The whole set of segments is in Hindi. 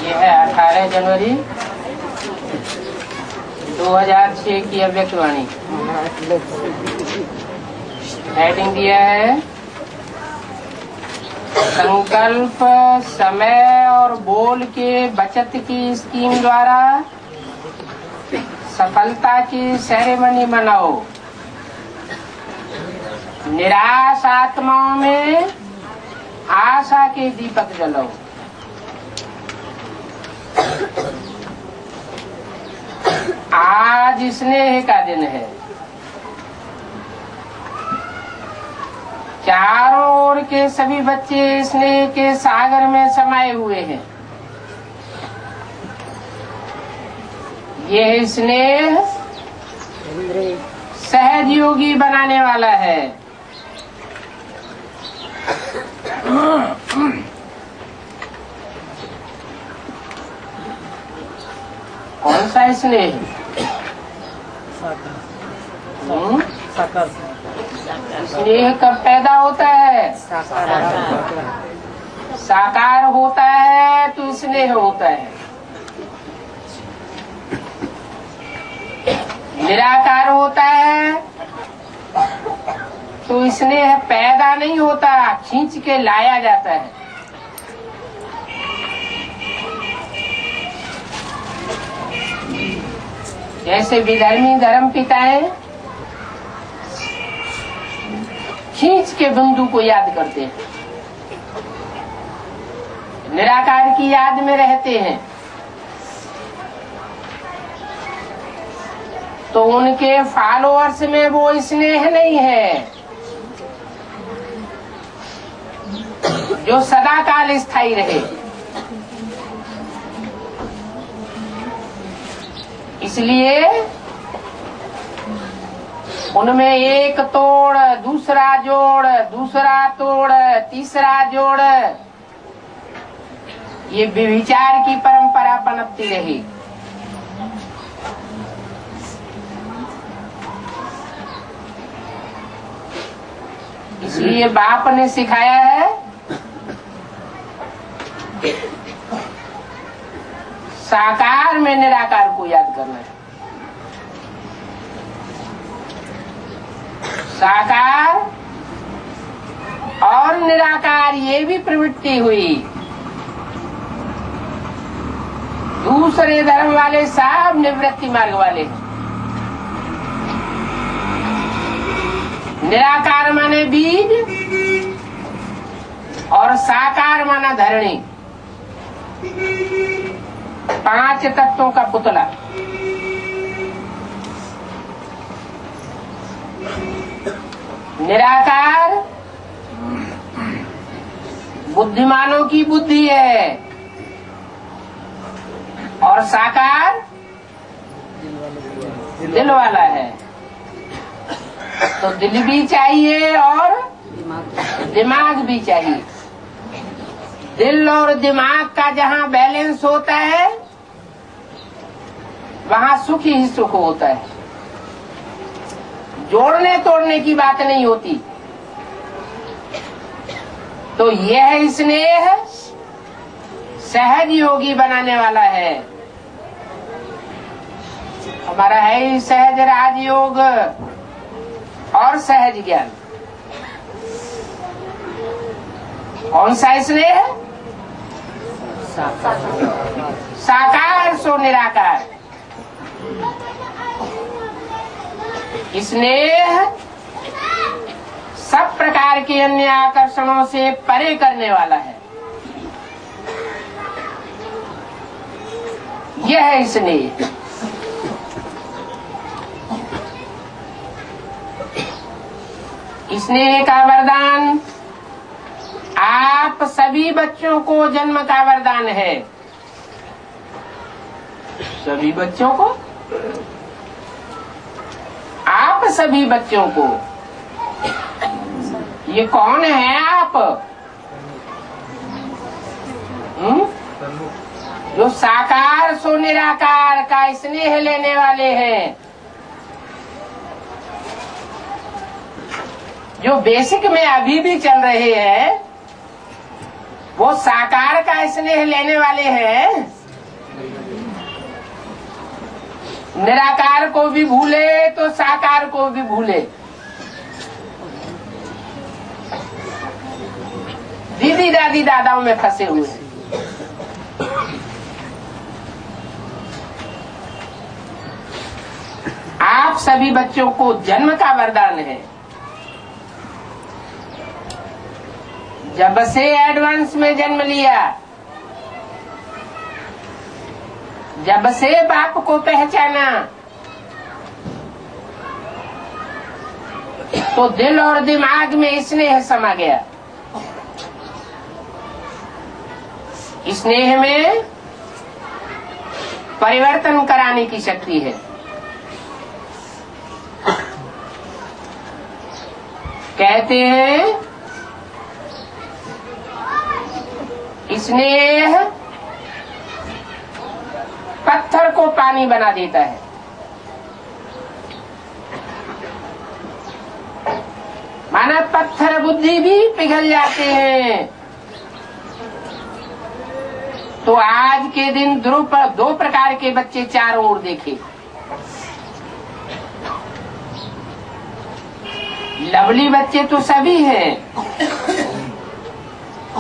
ये है 18 जनवरी 2006 की अव्यक्तवाणी। हेडिंग दिया है संकल्प समय और बोल के बचत की स्कीम द्वारा सफलता की सेरेमनी मनाओ। निराश आत्माओं में आशा के दीपक जलाओ। आज स्नेह का दिन है। चारों ओर के सभी बच्चे स्नेह के सागर में समाये हुए हैं। यह स्नेह सहज योगी बनाने वाला है। कौन सा स्नेह? स्नेह कब पैदा होता है? साकार होता है तो स्नेह होता है। निराकार होता है तो स्नेह पैदा नहीं होता, खींच के लाया जाता है। जैसे विधर्मी धर्म पिताएं खींच के बंधु को याद करते हैं, निराकार की याद में रहते हैं, तो उनके फॉलोअर्स में वो स्नेह नहीं है जो सदा काल स्थायी रहे। इसलिए उनमें एक तोड़, दूसरा जोड़, दूसरा तोड़, तीसरा जोड़, ये विचार की परंपरा पनपती रही। इसलिए बाप ने सिखाया है साकार में निराकार को याद करना है। साकार और निराकार ये भी प्रवृत्ति हुई। दूसरे धर्म वाले सब निवृत्ति मार्ग वाले। निराकार माने बीज और साकार माना धरणी, 5 तत्वों का पुतला। निराकार बुद्धिमानों की बुद्धि है और साकार दिल वाला है। तो दिल भी चाहिए और दिमाग भी चाहिए। दिल और दिमाग का जहाँ बैलेंस होता है वहाँ सुख ही सुख होता है। जोड़ने तोड़ने की बात नहीं होती। तो यह स्नेह सहज योगी बनाने वाला है। हमारा है ही सहज राजयोग और सहज ज्ञान। कौन सा स्नेह? साकार सो निराकार। स्नेह सब प्रकार के अन्य आकर्षणों से परे करने वाला है। यह है स्नेह। स्नेह का वरदान आप सभी बच्चों को जन्म का वरदान है। सभी बच्चों को, आप सभी बच्चों को। ये कौन है आप? जो साकार सो निराकार का स्नेह लेने वाले हैं, जो बेसिक में अभी भी चल रहे हैं, वो साकार का स्नेह लेने वाले हैं। निराकार को भी भूले तो साकार को भी भूले। दीदी दादी दादाओं में फंसे हुए हैं। आप सभी बच्चों को जन्म का वरदान है। जब से एडवांस में जन्म लिया, जब से बाप को पहचाना, तो दिल और दिमाग में स्नेह समा गया। स्नेह में परिवर्तन कराने की शक्ति है। कहते हैं स्नेह पत्थर को पानी बना देता है। माना पत्थर बुद्धि भी पिघल जाते हैं। तो आज के दिन दो प्रकार के बच्चे चारों ओर देखे। लवली बच्चे तो सभी हैं,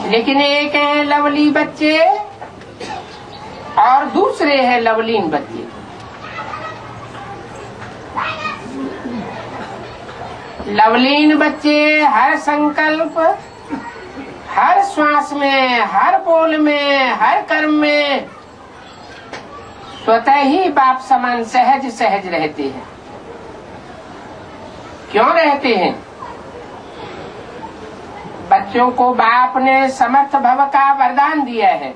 लेकिन एक है लवली बच्चे और दूसरे हैं लवलीन बच्चे। लवलीन बच्चे हर संकल्प, हर श्वास में, हर बोल में, हर कर्म में स्वतः ही बाप समान सहज सहज रहते हैं। क्यों रहते हैं? बच्चों को बाप ने समर्थ भव का वरदान दिया है।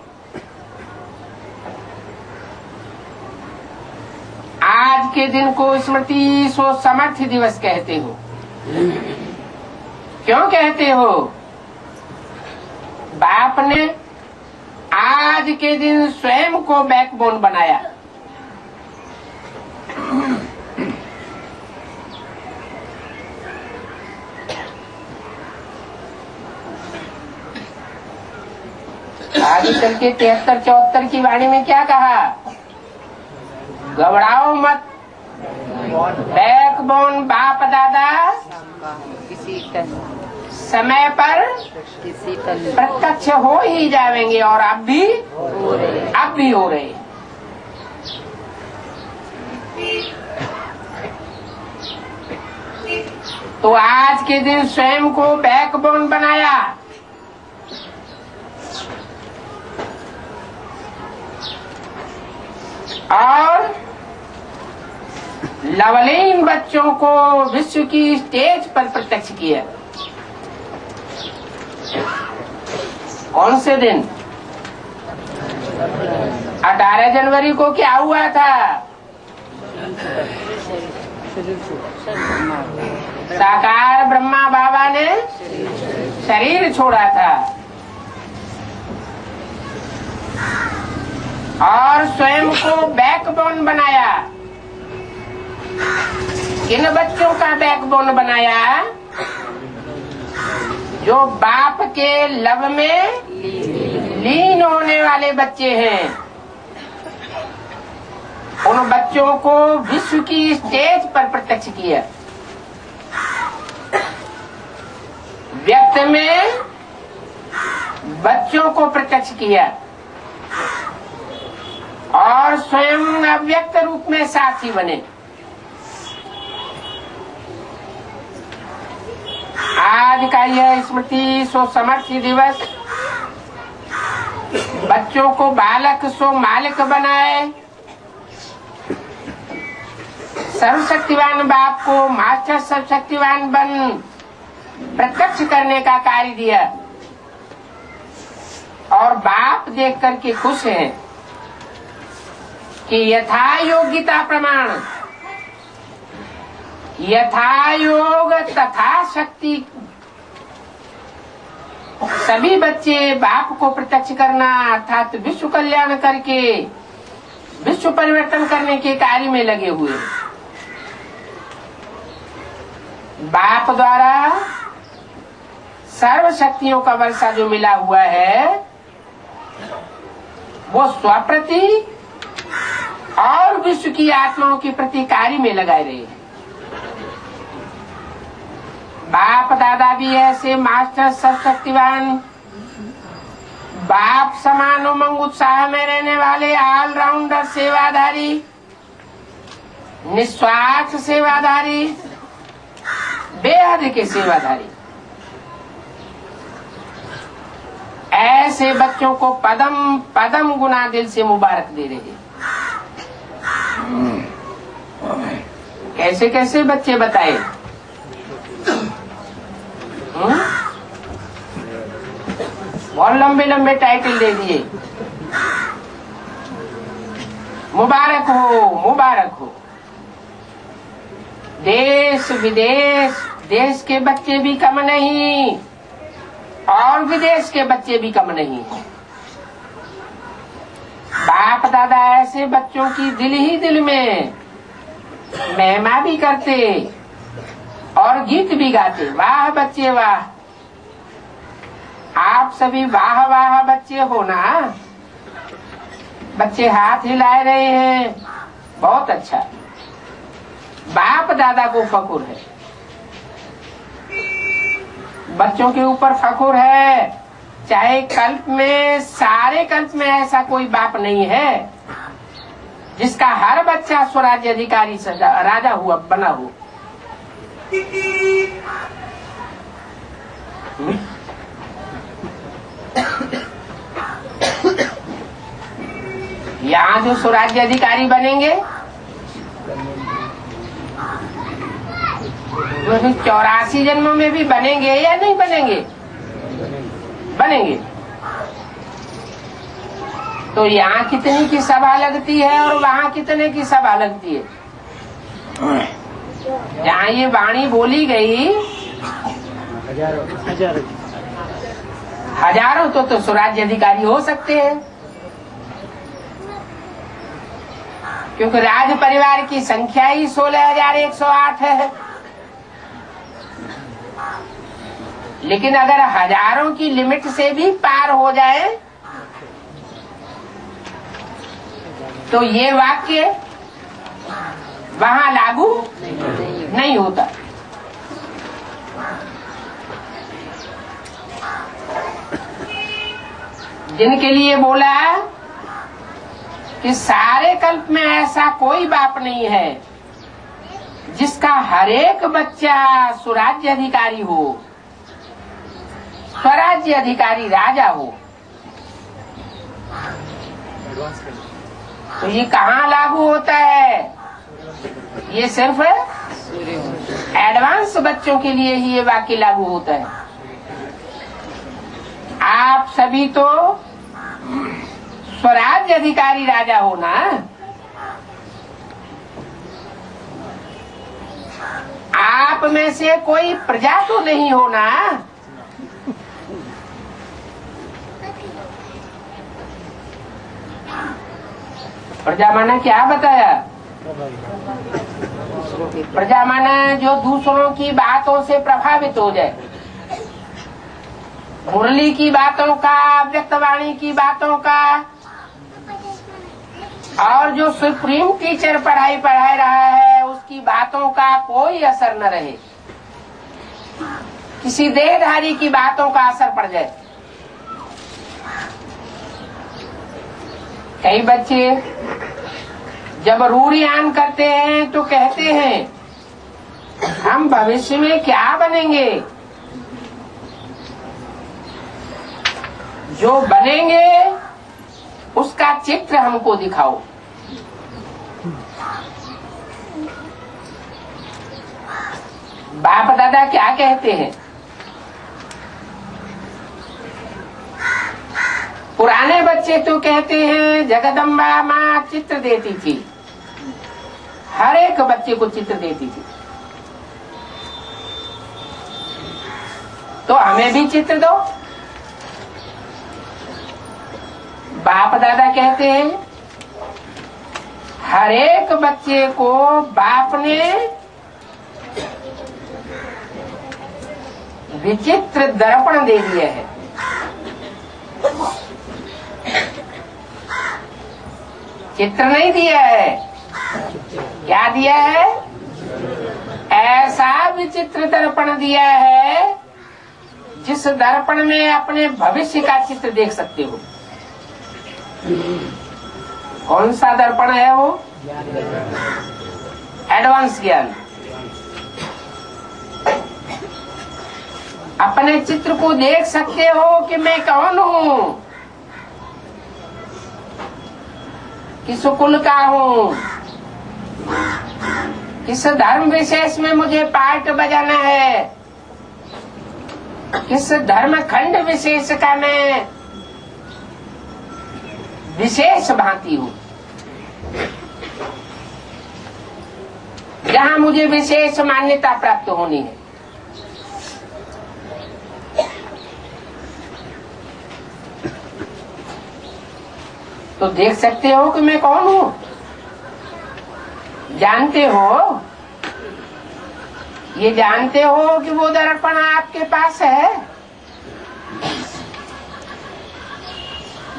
आज के दिन को स्मृति सो समर्थ दिवस कहते हो। क्यों कहते हो? बाप ने आज के दिन स्वयं को बैकबोन बनाया। आगे चल के 73-74 की वाणी में क्या कहा? घबराओ मत, बैकबोन बाप दादा किसी समय पर प्रत्यक्ष हो ही जाएंगे और अब भी हो रहे। तो आज के दिन स्वयं को बैकबोन बनाया। और लवलीन बच्चों को विश्व की स्टेज पर प्रत्यक्ष किया। कौन से दिन? 18 जनवरी को क्या हुआ था? साकार ब्रह्मा बाबा ने शरीर छोड़ा था और स्वयं को बैकबोन बनाया। किन बच्चों का बैकबोन बनाया? जो बाप के लव में लीन होने वाले बच्चे हैं। उन बच्चों को विश्व की स्टेज पर प्रत्यक्ष किया। व्यक्त में बच्चों को प्रत्यक्ष किया और स्वयं अव्यक्त रूप में साथी बने। आज का यह स्मृति सो समर्थी दिवस बच्चों को बालक सो मालिक बनाए। सर्वशक्तिवान बाप को मास्टर सर्वशक्तिवान बन प्रत्यक्ष करने का कार्य दिया और बाप देख करके खुश है कि यथा योग्यता प्रमाण, यथा योग तथा शक्ति। सभी बच्चे बाप को प्रत्यक्ष करना अर्थात विश्व कल्याण करके विश्व परिवर्तन करने के कार्य में लगे हुए। बाप द्वारा सर्व शक्तियों का वर्षा जो मिला हुआ है वो स्वप्रति और विश्व की आत्माओं के प्रति कार्य में लगाए रहे हैं। बाप दादा भी ऐसे मास्टर सर्वशक्तिवान, बाप समान उमंग उत्साह में रहने वाले ऑलराउंडर सेवाधारी, निस्वार्थ सेवाधारी, बेहद के सेवाधारी, ऐसे बच्चों को पदम पदम गुना दिल से मुबारक दे रहे हैं। कैसे कैसे बच्चे बताए? बहुत लंबे लंबे टाइटल दे दिए। मुबारक हो, मुबारक हो। देश विदेश, देश के बच्चे भी कम नहीं और विदेश के बच्चे भी कम नहीं। बाप दादा ऐसे बच्चों की दिल ही दिल में महिमा भी करते और गीत भी गाते। वाह बच्चे वाह, आप सभी वाह वाह बच्चे हो ना। बच्चे हाथ हिला रहे हैं, बहुत अच्छा। बाप दादा को फखुर है, बच्चों के ऊपर फखुर है। चाहे कल्प में, सारे कल्प में ऐसा कोई बाप नहीं है जिसका हर बच्चा स्वराज्य अधिकारी राजा हुआ बना हो। यहाँ जो स्वराज्य अधिकारी बनेंगे जो 84 जन्मों में भी बनेंगे या नहीं बनेंगे? बनेंगे। तो यहाँ कितनी की सभा लगती है और वहाँ कितने की सभा लगती है? जहाँ ये वाणी बोली गई हजारों तो स्वराज्य अधिकारी हो सकते हैं, क्योंकि राज परिवार की संख्या ही 16,108 है। लेकिन अगर हजारों की लिमिट से भी पार हो जाए तो ये वाक्य वहां लागू नहीं होता। जिनके लिए बोला कि सारे कल्प में ऐसा कोई बाप नहीं है जिसका हरेक बच्चा स्वराज्य अधिकारी हो, स्वराज्य अधिकारी राजा हो, तो ये कहाँ लागू होता है? ये सिर्फ एडवांस बच्चों के लिए ही ये वाक्य लागू होता है। आप सभी तो स्वराज्य अधिकारी राजा हो ना। आप में से कोई प्रजा तो नहीं हो ना। प्रजा माना क्या बताया? प्रजा माना जो दूसरों की बातों से प्रभावित हो जाए, मुरली की बातों का, व्यक्तवाणी की बातों का, और जो सुप्रीम टीचर पढ़ाई पढ़ा रहा है उसकी बातों का कोई असर न रहे, किसी देहधारी की बातों का असर पड़ जाए। कई बच्चे जब रूढ़ियान करते हैं तो कहते हैं हम भविष्य में क्या बनेंगे, जो बनेंगे उसका चित्र हमको दिखाओ। बाप दादा क्या कहते हैं? पुराने बच्चे तो कहते हैं जगदम्बा माँ चित्र देती थी, हर एक बच्चे को चित्र देती थी, तो हमें भी चित्र दो। बाप दादा कहते हैं हर एक बच्चे को बाप ने विचित्र दर्पण दे दिया है। चित्र नहीं दिया है, क्या दिया है? ऐसा विचित्र दर्पण दिया है जिस दर्पण में अपने भविष्य का चित्र देख सकते हो। कौन सा दर्पण है वो? एडवांस ज्ञान। अपने चित्र को देख सकते हो कि मैं कौन हूँ, किस कुल का हूँ, किस धर्म विशेष में मुझे पार्ट बजाना है, किस धर्म खंड विशेष का मैं विशेष भांति हूँ, जहाँ मुझे विशेष मान्यता प्राप्त होनी है। तो देख सकते हो कि मैं कौन हूँ, जानते हो, ये जानते हो कि वो दर्पण आपके पास है।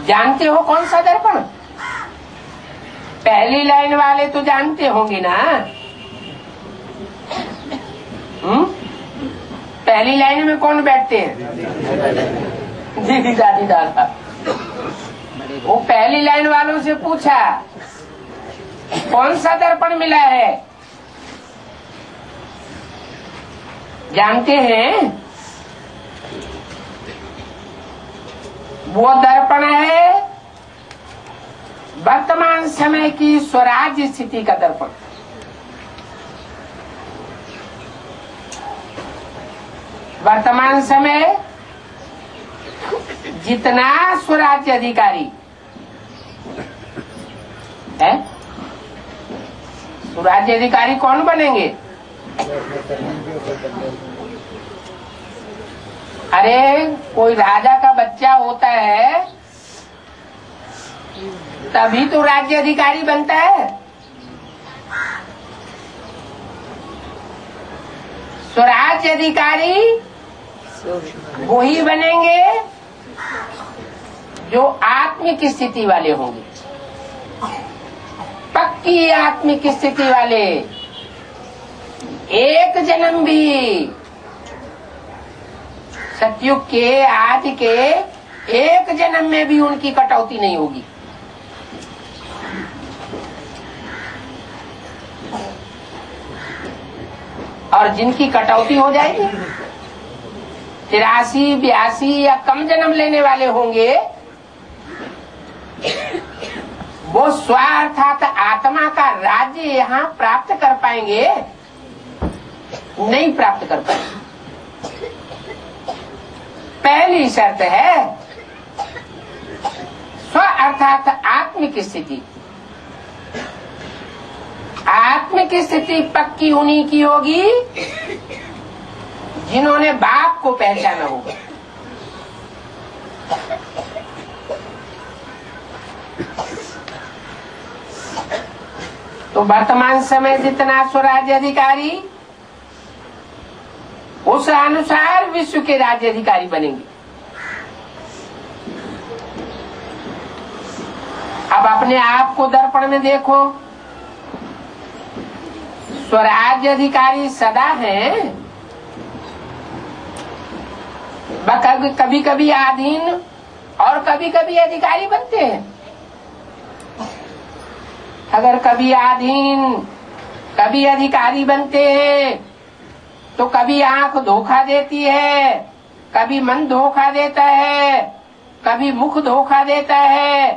जानते हो कौन सा दर्पण? पहली लाइन वाले तो जानते होंगे ना। पहली लाइन में कौन बैठते हैं? दीदी दादी दादा। वो पहली लाइन वालों से पूछा कौन सा दर्पण मिला है, जानते हैं? वो दर्पण है वर्तमान समय की स्वराज्य स्थिति का दर्पण। वर्तमान समय जितना स्वराज्य अधिकारी है, स्वराज्य अधिकारी कौन बनेंगे? अरे कोई राजा का बच्चा होता है तभी तो राज्य अधिकारी बनता है। स्वराज्य अधिकारी वही बनेंगे जो आत्मिक स्थिति वाले होंगे, पक्की आत्मिक स्थिति वाले। एक जन्म भी, सतयुग के आज के एक जन्म में भी उनकी कटौती नहीं होगी। और जिनकी कटौती हो जाएगी, 83, 82 या कम जन्म लेने वाले होंगे, वो स्व अर्थात आत्मा का राज्य यहाँ प्राप्त कर पाएंगे? नहीं प्राप्त कर पाएंगे। पहली शर्त है स्व अर्थात आत्मिक स्थिति। आत्मिक स्थिति पक्की उन्हीं की होगी जिन्होंने बाप को पहचाना होगा। तो वर्तमान समय जितना स्वराज्य अधिकारी, उस अनुसार विश्व के राज्य अधिकारी बनेंगे। अब अपने आप को दर्पण में देखो। स्वराज्य अधिकारी सदा हैं, कभी कभी अधीन और कभी कभी अधिकारी बनते हैं। अगर कभी अधीन कभी अधिकारी बनते हैं तो कभी आंख धोखा देती है, कभी मन धोखा देता है, कभी मुख धोखा देता है,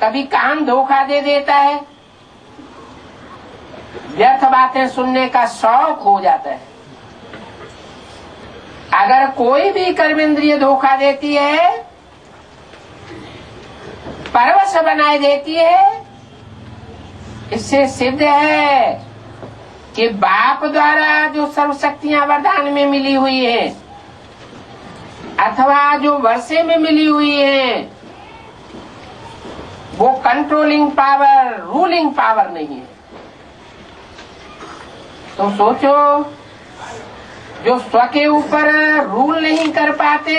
कभी कान धोखा दे देता है। व्यर्थ बातें सुनने का शौक हो जाता है। अगर कोई भी कर्मेंद्रिय धोखा देती है, परवश बनाए देती है, इससे सिद्ध है कि बाप द्वारा जो सर्वशक्तियां वरदान में मिली हुई है अथवा जो वर्षे में मिली हुई है, वो कंट्रोलिंग पावर, रूलिंग पावर नहीं है। तो सोचो, जो स्व के ऊपर रूल नहीं कर पाते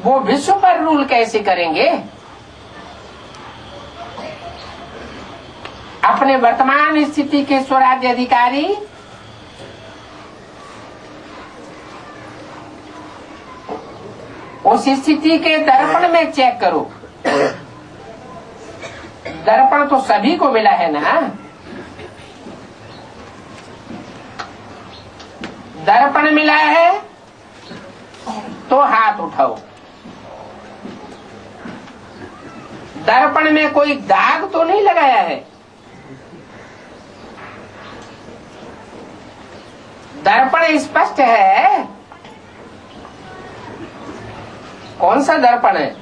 वो विश्व पर रूल कैसे करेंगे? अपने वर्तमान स्थिति के स्वराज्य अधिकारी उस स्थिति के दर्पण में चेक करो। दर्पण तो सभी को मिला है ना। दर्पण मिला है तो हाथ उठाओ। दर्पण में कोई दाग तो नहीं लगाया है। दर्पण स्पष्ट है। कौन सा दर्पण है?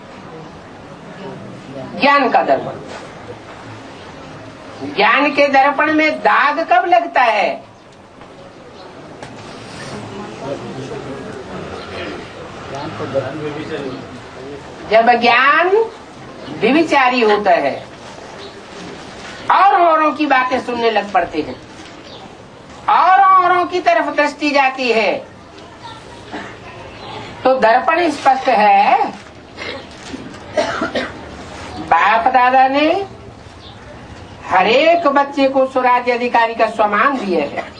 ज्ञान का दर्पण। ज्ञान के दर्पण में दाग कब लगता है? जब ज्ञान विविचारी होता है और औरों की बातें सुनने लग पड़ते हैं और औरों की तरफ दृष्टि जाती है तो दर्पण स्पष्ट है। बाप दादा ने हर एक बच्चे को स्वराज्य अधिकारी का सम्मान दिया है।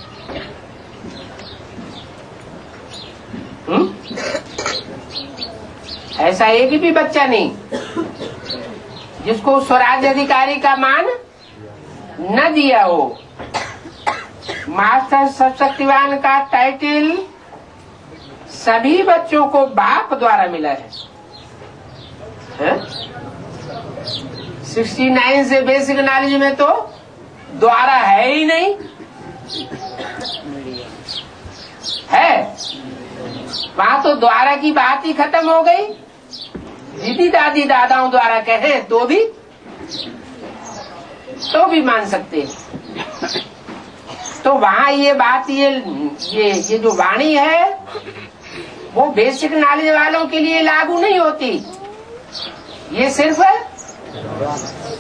ऐसा एक भी बच्चा नहीं जिसको स्वराज्य अधिकारी का मान न दिया हो। मास्टर सर्वशक्तिवान का टाइटल सभी बच्चों को बाप द्वारा मिला है। 69 से बेसिक नॉलेज में तो द्वारा है ही नहीं। है वहां तो द्वारा की बात ही खत्म हो गई। दीदी दादी दादाओं द्वारा कहे तो भी मान सकते हैं। तो वहां ये बात ये जो वाणी है वो बेसिक नॉलेज वालों के लिए लागू नहीं होती। ये सिर्फ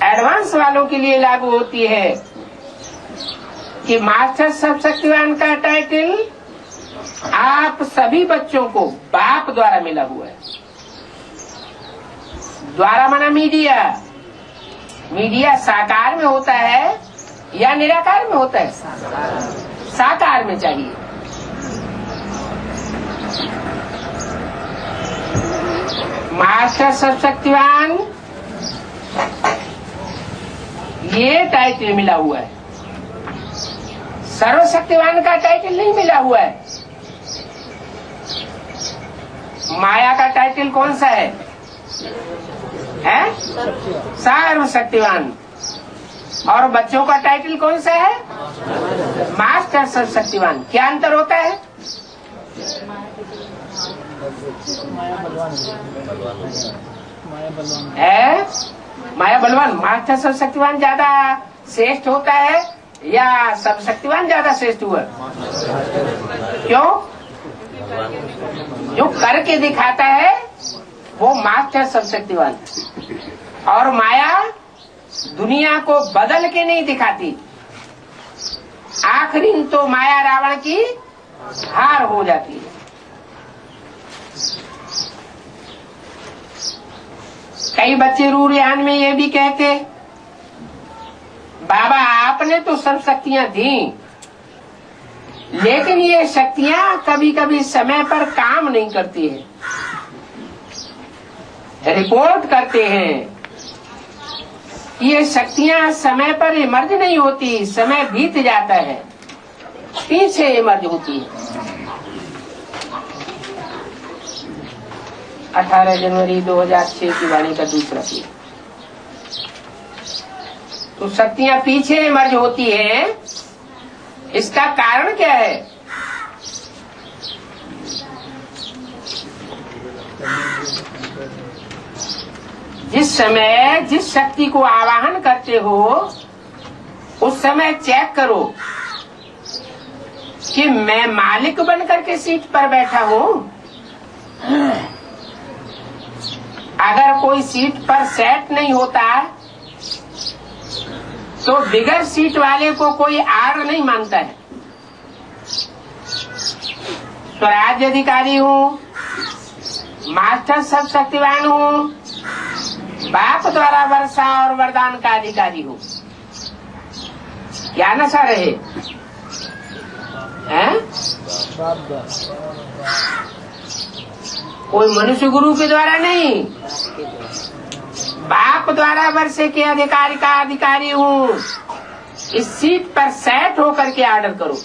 एडवांस वालों के लिए लागू होती है कि मास्टर सर्वशक्तिवान का टाइटल आप सभी बच्चों को बाप द्वारा मिला हुआ है। द्वारा माना मीडिया। मीडिया साकार में होता है या निराकार में होता है? साकार में चाहिए। मास्टर सर्वशक्तिवान ये टाइटल मिला हुआ है। सर्वशक्तिवान का टाइटल नहीं मिला हुआ है। माया का टाइटल कौन सा है? सर्वशक्तिवान। और बच्चों का टाइटल कौन सा है? मास्टर सर्वशक्तिवान। क्या अंतर होता है? माया बलवान। मास्टर सर्वशक्तिवान ज्यादा श्रेष्ठ होता है या सर्वशक्तिवान ज्यादा श्रेष्ठ हुआ? क्यों? जो करके दिखाता है वो मास्टर सर्वशक्तिवान। और माया दुनिया को बदल के नहीं दिखाती। आखिरी तो माया रावण की हार हो जाती है। कई बच्चे रूरियान में ये भी कहते, बाबा आपने तो सब शक्तियां दी लेकिन ये शक्तियां कभी कभी समय पर काम नहीं करती है। रिपोर्ट करते हैं ये शक्तियां समय पर इमर्ज नहीं होती, समय बीत जाता है, पीछे इमर्ज होती है। 18 जनवरी 2006 की वाणी का दूसरा पेज। तो शक्तियां पीछे इमर्ज होती हैं। इसका कारण क्या है? जिस समय जिस शक्ति को आवाहन करते हो उस समय चेक करो कि मैं मालिक बनकर के सीट पर बैठा हूं। अगर कोई सीट पर सेट नहीं होता तो बिगर सीट वाले को कोई आड़ नहीं मानता है। स्वराज्य अधिकारी हूँ, मास्टर सर्वशक्तिवान हूँ, बाप द्वारा वर्षा और वरदान का अधिकारी हूँ। क्या नशा रहे हैं? कोई मनुष्य गुरु के द्वारा नहीं, बाप द्वारा वर्षे के अधिकारी का अधिकारी हूँ। इस सीट पर सेट होकर के ऑर्डर करो।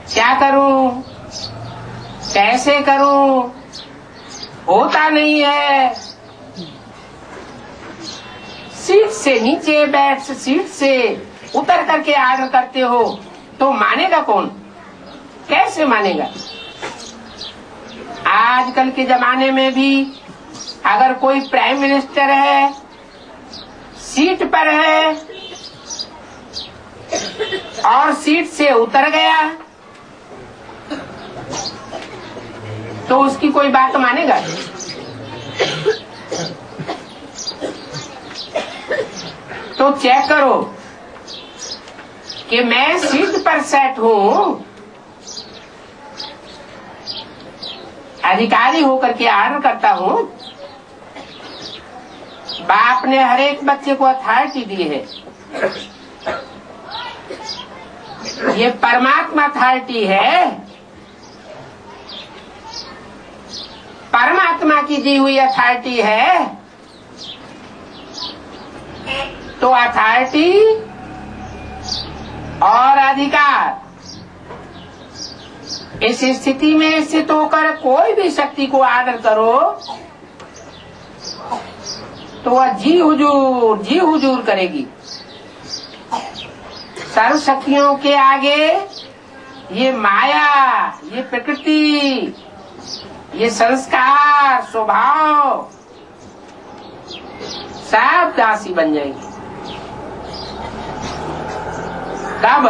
क्या करूं, कैसे करूं, होता नहीं है। सीट से नीचे बैठ, सीट से उतर करके ऑर्डर करते हो तो मानेगा कौन, कैसे मानेगा? आजकल के जमाने में भी अगर कोई प्राइम मिनिस्टर है, सीट पर है और सीट से उतर गया तो उसकी कोई बात मानेगा? तो चेक करो कि मैं सीट पर सेट हूं, अधिकारी होकर के ऑर्डर करता हूं। बाप ने हर एक बच्चे को अथॉरिटी दी है। ये परमात्मा अथॉरिटी है, परमात्मा की दी हुई अथॉरिटी है। तो अथॉरिटी और अधिकार, इस स्थिति में स्थित होकर कोई भी शक्ति को ऑर्डर करो तो वह जी हुजूर करेगी। सर्व शक्तियों के आगे ये माया, ये प्रकृति, ये संस्कार, स्वभाव सब दासी बन जाएगी। कब?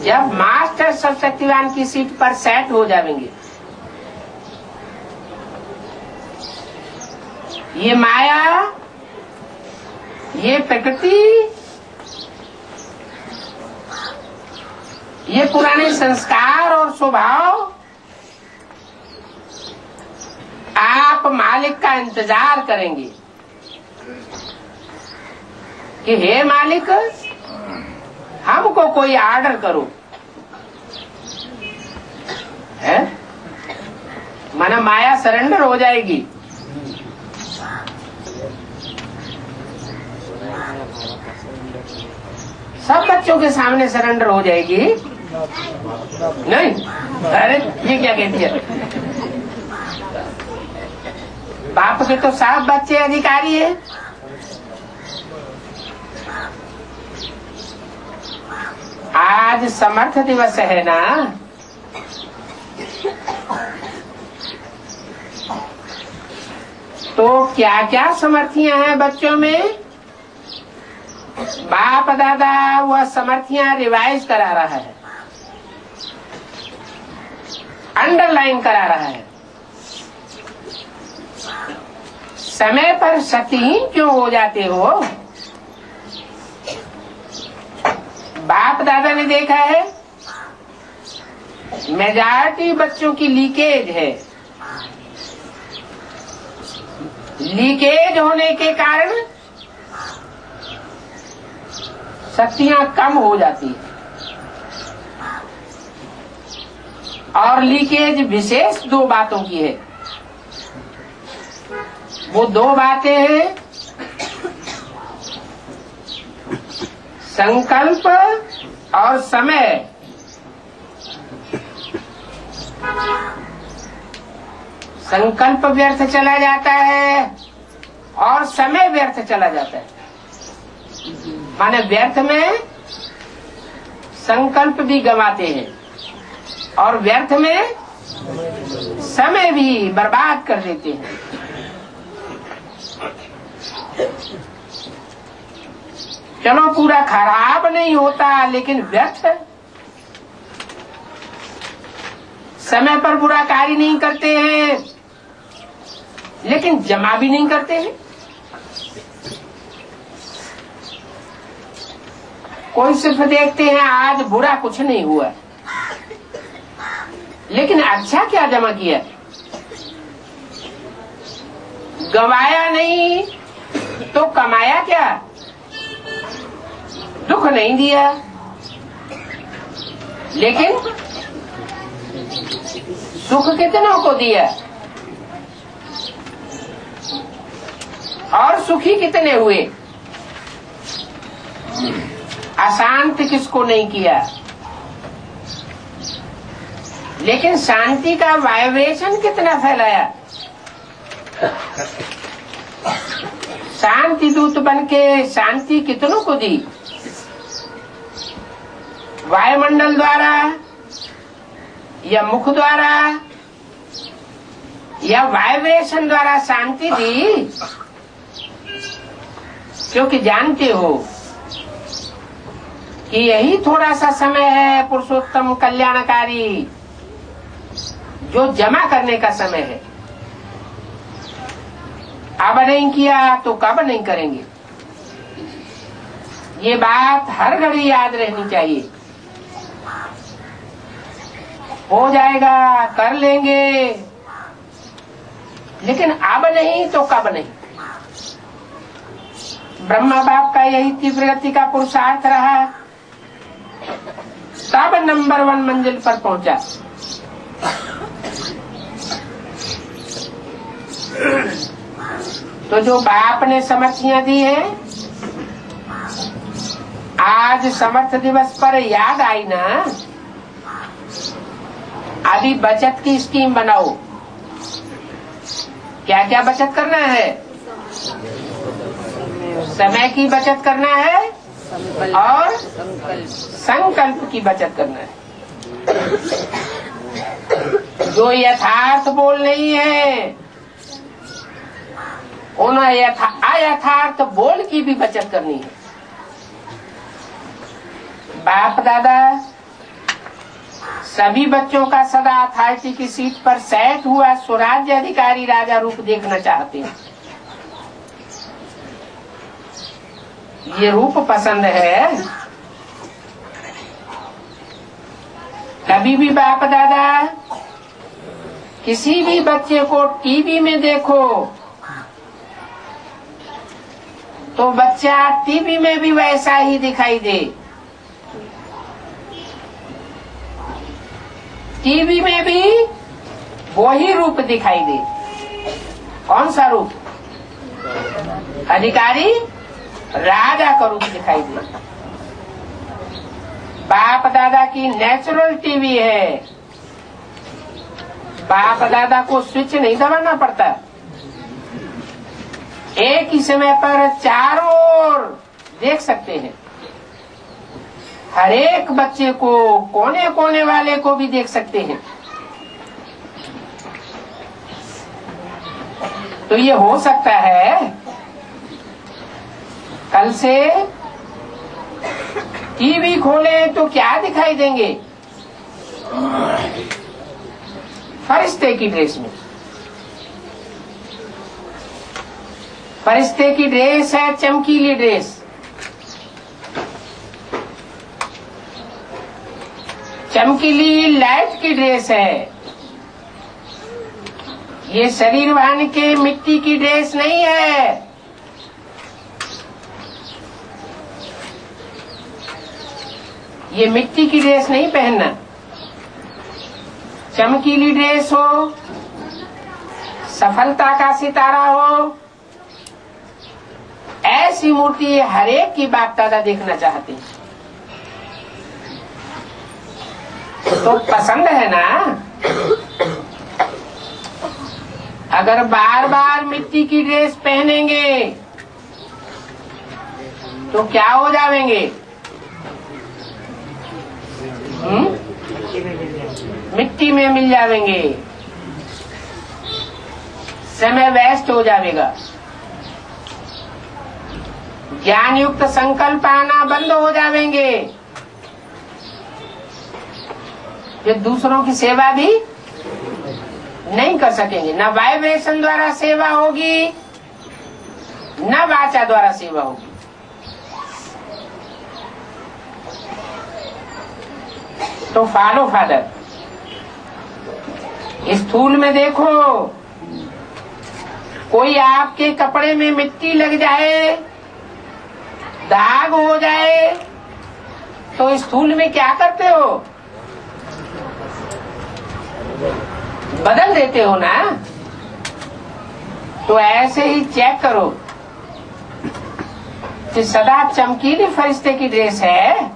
जब मास्टर सर्वशक्तिवान की सीट पर सेट हो जाएंगे। ये माया, ये प्रकृति, ये पुराने संस्कार और स्वभाव आप मालिक का इंतजार करेंगे कि हे मालिक, हमको कोई ऑर्डर करो। है? माना माया सरेंडर हो जाएगी। सब बच्चों के सामने सरेंडर हो जाएगी? नहीं? अरे ये क्या कहती है? बाप के तो सब बच्चे अधिकारी है। आज समर्थ दिवस है ना, तो क्या क्या समर्थियां हैं बच्चों में? बाप दादा वह समर्थियां रिवाइज करा रहा है, अंडरलाइन करा रहा है। समय पर शक्तिहीन क्यों हो जाते हो? बाप दादा ने देखा है मेजॉरिटी बच्चों की लीकेज है। लीकेज होने के कारण शक्तियां कम हो जाती है। और लीकेज विशेष दो बातों की है। वो दो बातें हैं, संकल्प और समय। संकल्प व्यर्थ चला जाता है और समय व्यर्थ चला जाता है। माने व्यर्थ में संकल्प भी गंवाते हैं और व्यर्थ में समय भी बर्बाद कर देते हैं। चलो पूरा खराब नहीं होता, लेकिन व्यर्थ है। समय पर बुरा कार्य नहीं करते हैं, लेकिन जमा भी नहीं करते हैं। कोई सिर्फ देखते हैं आज बुरा कुछ नहीं हुआ, लेकिन अच्छा क्या जमा किया? गवाया नहीं तो कमाया क्या? दुख नहीं दिया, लेकिन सुख कितनों को दिया और सुखी कितने हुए? अशांत किसको नहीं किया, लेकिन शांति का वाइब्रेशन कितना फैलाया। शांति दूत बनके शांति कितनों को दी? वायुमंडल द्वारा या मुख द्वारा या वाइब्रेशन द्वारा शांति दी, क्योंकि जानते हो कि यही थोड़ा सा समय है पुरुषोत्तम कल्याणकारी, जो जमा करने का समय है। अब नहीं किया तो कब नहीं करेंगे, ये बात हर घड़ी याद रहनी चाहिए। हो जाएगा, कर लेंगे, लेकिन अब नहीं तो कब नहीं। ब्रह्मा बाप का यही तीव्र गति का पुरुषार्थ रहा, तब नंबर 1 मंजिल पर पहुंचा। तो जो बाप ने समर्थियां दी है, आज समर्थ दिवस पर याद आई ना, अभी बचत की स्कीम बनाओ। क्या क्या बचत करना है? समय की बचत करना है और संकल्प की बचत करना है। जो यथार्थ बोल नहीं है, उन अयथार्थ बोल की भी बचत करनी है। बाप दादा सभी बच्चों का सदा अथॉरिटी की सीट पर सेट हुआ स्वराज्य अधिकारी राजा रूप देखना चाहते हैं। ये रूप पसंद है। कभी भी बाप दादा किसी भी बच्चे को टीवी में देखो तो बच्चा टीवी में भी वैसा ही दिखाई दे। टीवी में भी वही रूप दिखाई दे। कौन सा रूप? अधिकारी राजा का रूप दिखाई दे। बाप दादा की नेचुरल टीवी है। बाप दादा को स्विच नहीं दबाना पड़ता। एक ही समय पर चारों ओर देख सकते हैं। हर एक बच्चे को, कोने कोने वाले को भी देख सकते हैं। तो ये हो सकता है कल से टीवी खोले तो क्या दिखाई देंगे? फरिश्ते की ड्रेस में। फरिश्ते की ड्रेस है चमकीली ड्रेस। चमकीली लाइट की ड्रेस है। ये शरीर वाहन के मिट्टी की ड्रेस नहीं है। ये मिट्टी की ड्रेस नहीं पहनना। चमकीली ड्रेस हो, सफलता का सितारा हो, ऐसी मूर्ति हर एक की बाप दादा देखना चाहते हैं। तो पसंद है ना? अगर बार बार मिट्टी की ड्रेस पहनेंगे तो क्या हो जाएंगे? मिट्टी में मिल जाएंगे। समय वेस्ट हो जाएगा। ज्ञान युक्त संकल्प आना बंद हो जाएंगे। जो दूसरों की सेवा भी नहीं कर सकेंगे। न वाइब्रेशन द्वारा सेवा होगी, न वाचा द्वारा सेवा होगी। तो फॉलो फादर। स्थूल में देखो कोई आपके कपड़े में मिट्टी लग जाए, दाग हो जाए, तो स्थूल में क्या करते हो? बदल देते हो ना। तो ऐसे ही चेक करो कि सदा चमकीली फरिश्ते की ड्रेस है,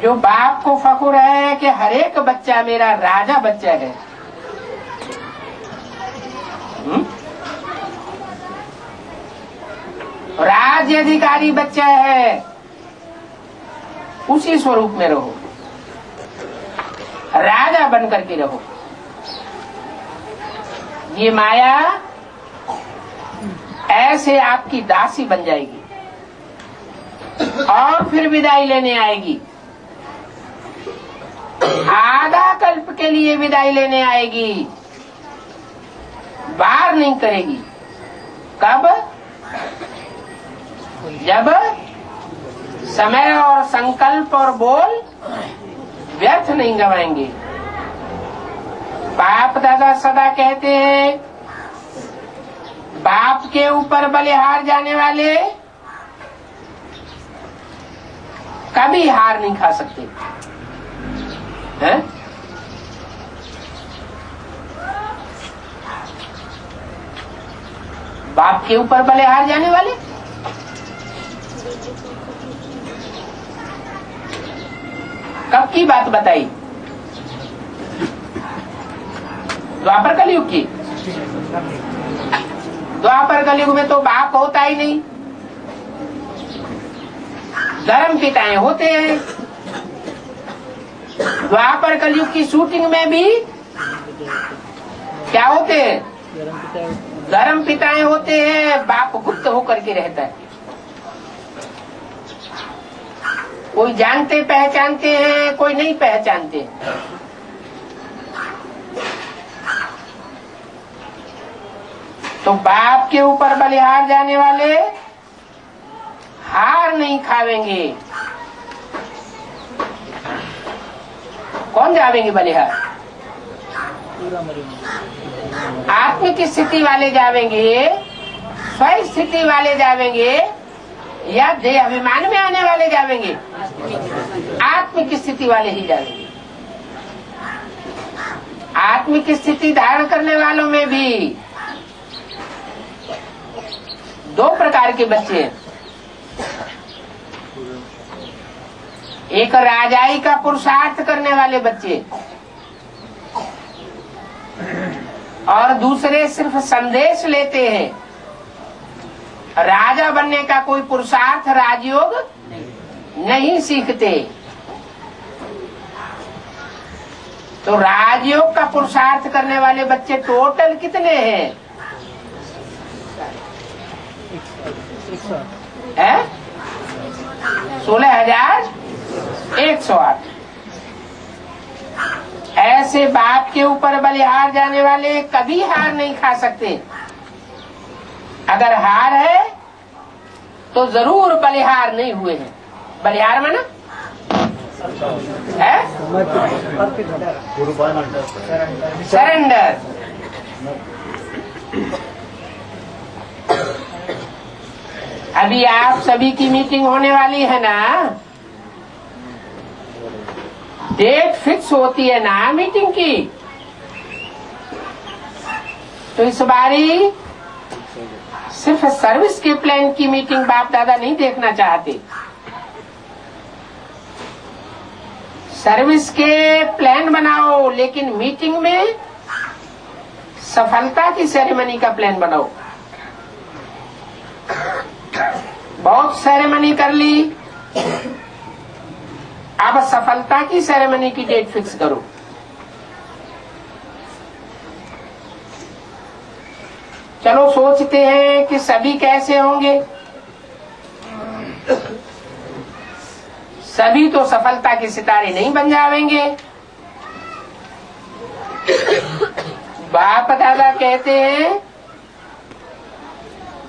जो बाप को फख्र है कि हर एक बच्चा मेरा राजा बच्चा है। राज्य अधिकारी बच्चा है, उसी स्वरूप में रहो, राजा बन करके रहो। ये माया ऐसे आपकी दासी बन जाएगी और फिर विदाई लेने आएगी। आधा कल्प के लिए विदाई लेने आएगी, बार नहीं करेगी। कब? जब समय और संकल्प और बोल व्यर्थ नहीं गवाएंगे। बाप दादा सदा कहते हैं, बाप के ऊपर बलिहार जाने वाले कभी हार नहीं खा सकते हैं? बाप के ऊपर बलिहार जाने वाले कब की बात बताई? द्वापर कलयुग की। द्वापर कलयुग में तो बाप होता ही नहीं, धर्म पिताएं होते हैं। द्वापर कलयुग की शूटिंग में भी क्या होते हैं? धर्म पिताएं होते हैं, बाप गुप्त होकर के रहता है। कोई जानते पहचानते हैं, कोई नहीं पहचानते। तो बाप के ऊपर बलिहार जाने वाले हार नहीं खावेंगे। कौन जावेंगे बलिहार? आत्मिक स्थिति वाले जावेंगे, स्व स्थिति वाले जावेंगे, या देह अभिमान में आने वाले जावेंगे? आत्मिक स्थिति वाले ही जावेंगे। आत्मिक स्थिति धारण करने वालों में भी दो प्रकार के बच्चे हैं। एक राजाई का पुरुषार्थ करने वाले बच्चे, और दूसरे सिर्फ संदेश लेते हैं। राजा बनने का कोई पुरुषार्थ राजयोग नहीं सीखते। तो राजयोग का पुरुषार्थ करने वाले बच्चे टोटल कितने हैं? 16,108। ऐसे बाप के ऊपर बलिहार जाने वाले कभी हार नहीं खा सकते। अगर हार है तो जरूर बलिहार नहीं हुए हैं। बलिहार माना है सरेंडर। अभी आप सभी की मीटिंग होने वाली है ना, डेट फिक्स होती है ना मीटिंग की। तो इस बारी सिर्फ सर्विस के प्लान की मीटिंग बाप दादा नहीं देखना चाहते। सर्विस के प्लान बनाओ, लेकिन मीटिंग में सफलता की सेरेमनी का प्लान बनाओ। बहुत सेरेमनी कर ली, अब सफलता की सेरेमनी की डेट फिक्स करो। चलो सोचते हैं कि सभी कैसे होंगे। सभी तो सफलता के सितारे नहीं बन जाएंगे। बाप दादा कहते हैं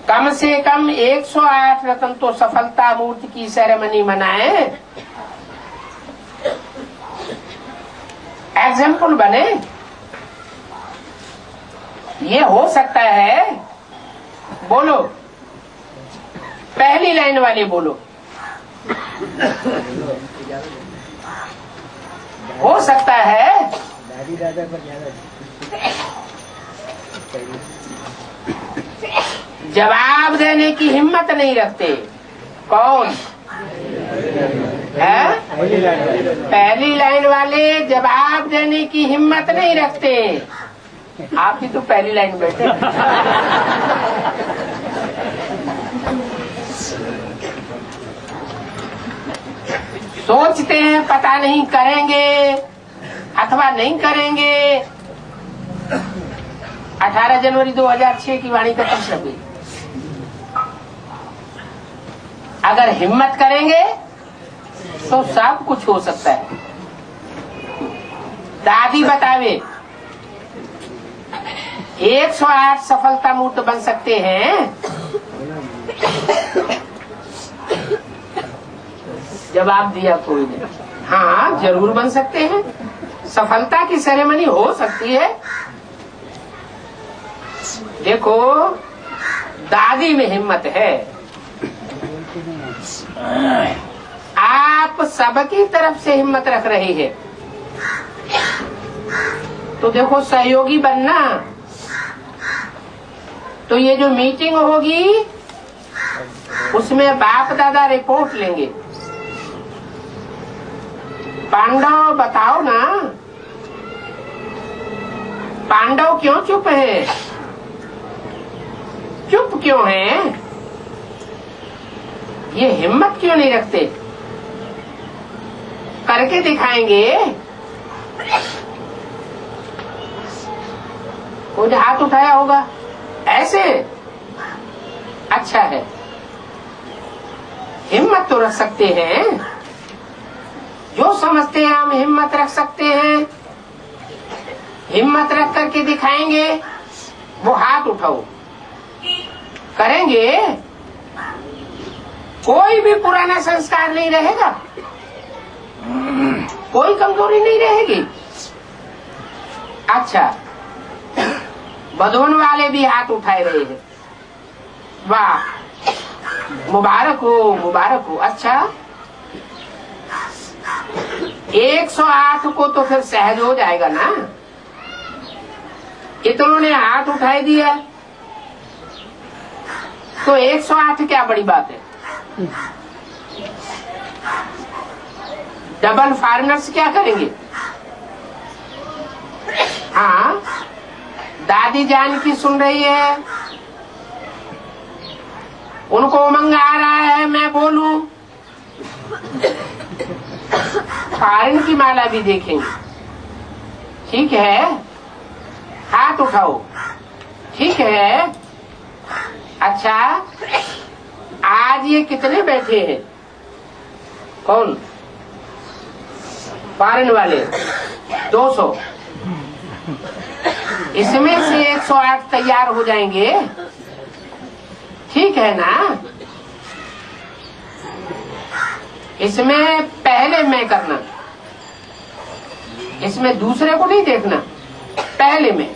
कम से कम 108 रत्न तो सफलता मूर्ति की सेरेमनी मनाए, एग्जाम्पल बने। ये हो सकता है। बोलो, पहली लाइन वाले बोलो। हो सकता है। दादी दादा पर ज्यादा जवाब देने की हिम्मत नहीं रखते। कौन है? पहली लाइन वाले जवाब देने की हिम्मत नहीं रखते। आप भी तो पहली लाइन में बैठे। सोचते हैं पता नहीं करेंगे अथवा नहीं करेंगे। 18 जनवरी 2006 की वाणी का तब हुई। अगर हिम्मत करेंगे तो सब कुछ हो सकता है। दादी बतावे 108 सफलता मूर्त बन सकते हैं। जवाब दिया कोई ने। हाँ, जरूर बन सकते हैं। सफलता की सेरेमनी हो सकती है। देखो, दादी में हिम्मत है। आप सबकी तरफ से हिम्मत रख रही है तो देखो, सहयोगी बनना। तो ये जो मीटिंग होगी उसमें बाप दादा रिपोर्ट लेंगे। पांडव बताओ ना, पांडव क्यों चुप है? चुप क्यों है? ये हिम्मत क्यों नहीं रखते? करके दिखाएंगे। कोई हाथ उठाया होगा ऐसे? अच्छा है, हिम्मत तो रख सकते हैं। जो समझते हैं हम हिम्मत रख सकते हैं, हिम्मत रख करके दिखाएंगे। वो हाथ उठाओ, करेंगे। कोई भी पुराना संस्कार नहीं रहेगा, कोई कमजोरी नहीं रहेगी। अच्छा, बधवन वाले भी हाथ उठाए रहे हैं। वाह, मुबारक हो, मुबारक हो। अच्छा, 108 को तो फिर सहज हो जाएगा ना। इतनों ने हाथ उठाई दिया तो 108 क्या बड़ी बात है। डबल फॉरेनर्स क्या करेंगे? हाँ, दादी जान की सुन रही है, उनको उमंग आ रहा है मैं बोलूं। फॉरेन की माला भी देखेंगे। ठीक है, हाथ उठाओ। ठीक है। अच्छा, आज ये कितने बैठे हैं? कौन? फॉरेन वाले 200। इसमें से 108 तैयार हो जाएंगे। ठीक है ना? इसमें पहले मैं करना, इसमें दूसरे को नहीं देखना, पहले मैं।